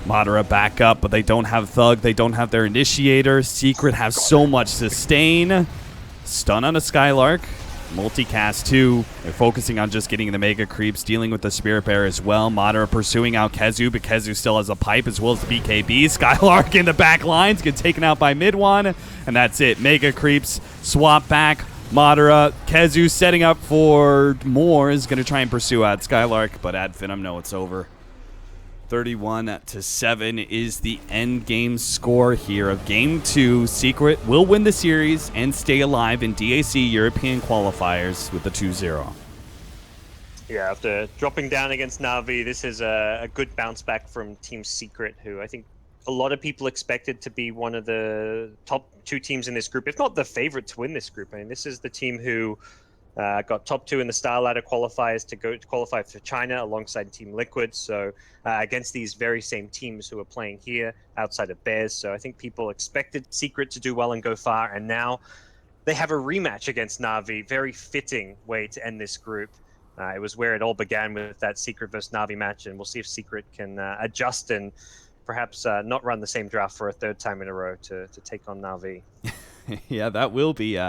Madara back up, but they don't have Thug. They don't have their initiator. Secret has so much sustain. Stun on a Skylark. Multicast too. They're focusing on just getting the mega creeps, dealing with the Spirit Bear as well. Madara pursuing out Kezu, but Kezu still has a pipe as well as the BKB. Skylark in the back lines, get taken out by mid one, and that's it. Mega creeps, swap back. Madara, Kezu setting up for more, is going to try and pursue out Skylark, but F.R.I.E.N.D.S know it's over. 31-7 is the end game score here of Game 2. Secret will win the series and stay alive in DAC European qualifiers with the 2-0. Yeah, after dropping down against Na'Vi, this is a good bounce back from Team Secret, who I think a lot of people expected to be one of the top 2 teams in this group, if not the favorite to win this group. I mean, this is the team who got top 2 in the Star Ladder qualifiers to go to qualify for China alongside Team Liquid. So against these very same teams who are playing here outside of Bears. So I think people expected Secret to do well and go far. And now they have a rematch against Na'Vi. Very fitting way to end this group. It was where it all began with that Secret versus Na'Vi match. And we'll see if Secret can adjust and perhaps not run the same draft for a 3rd time in a row to take on Na'Vi. Yeah, that will be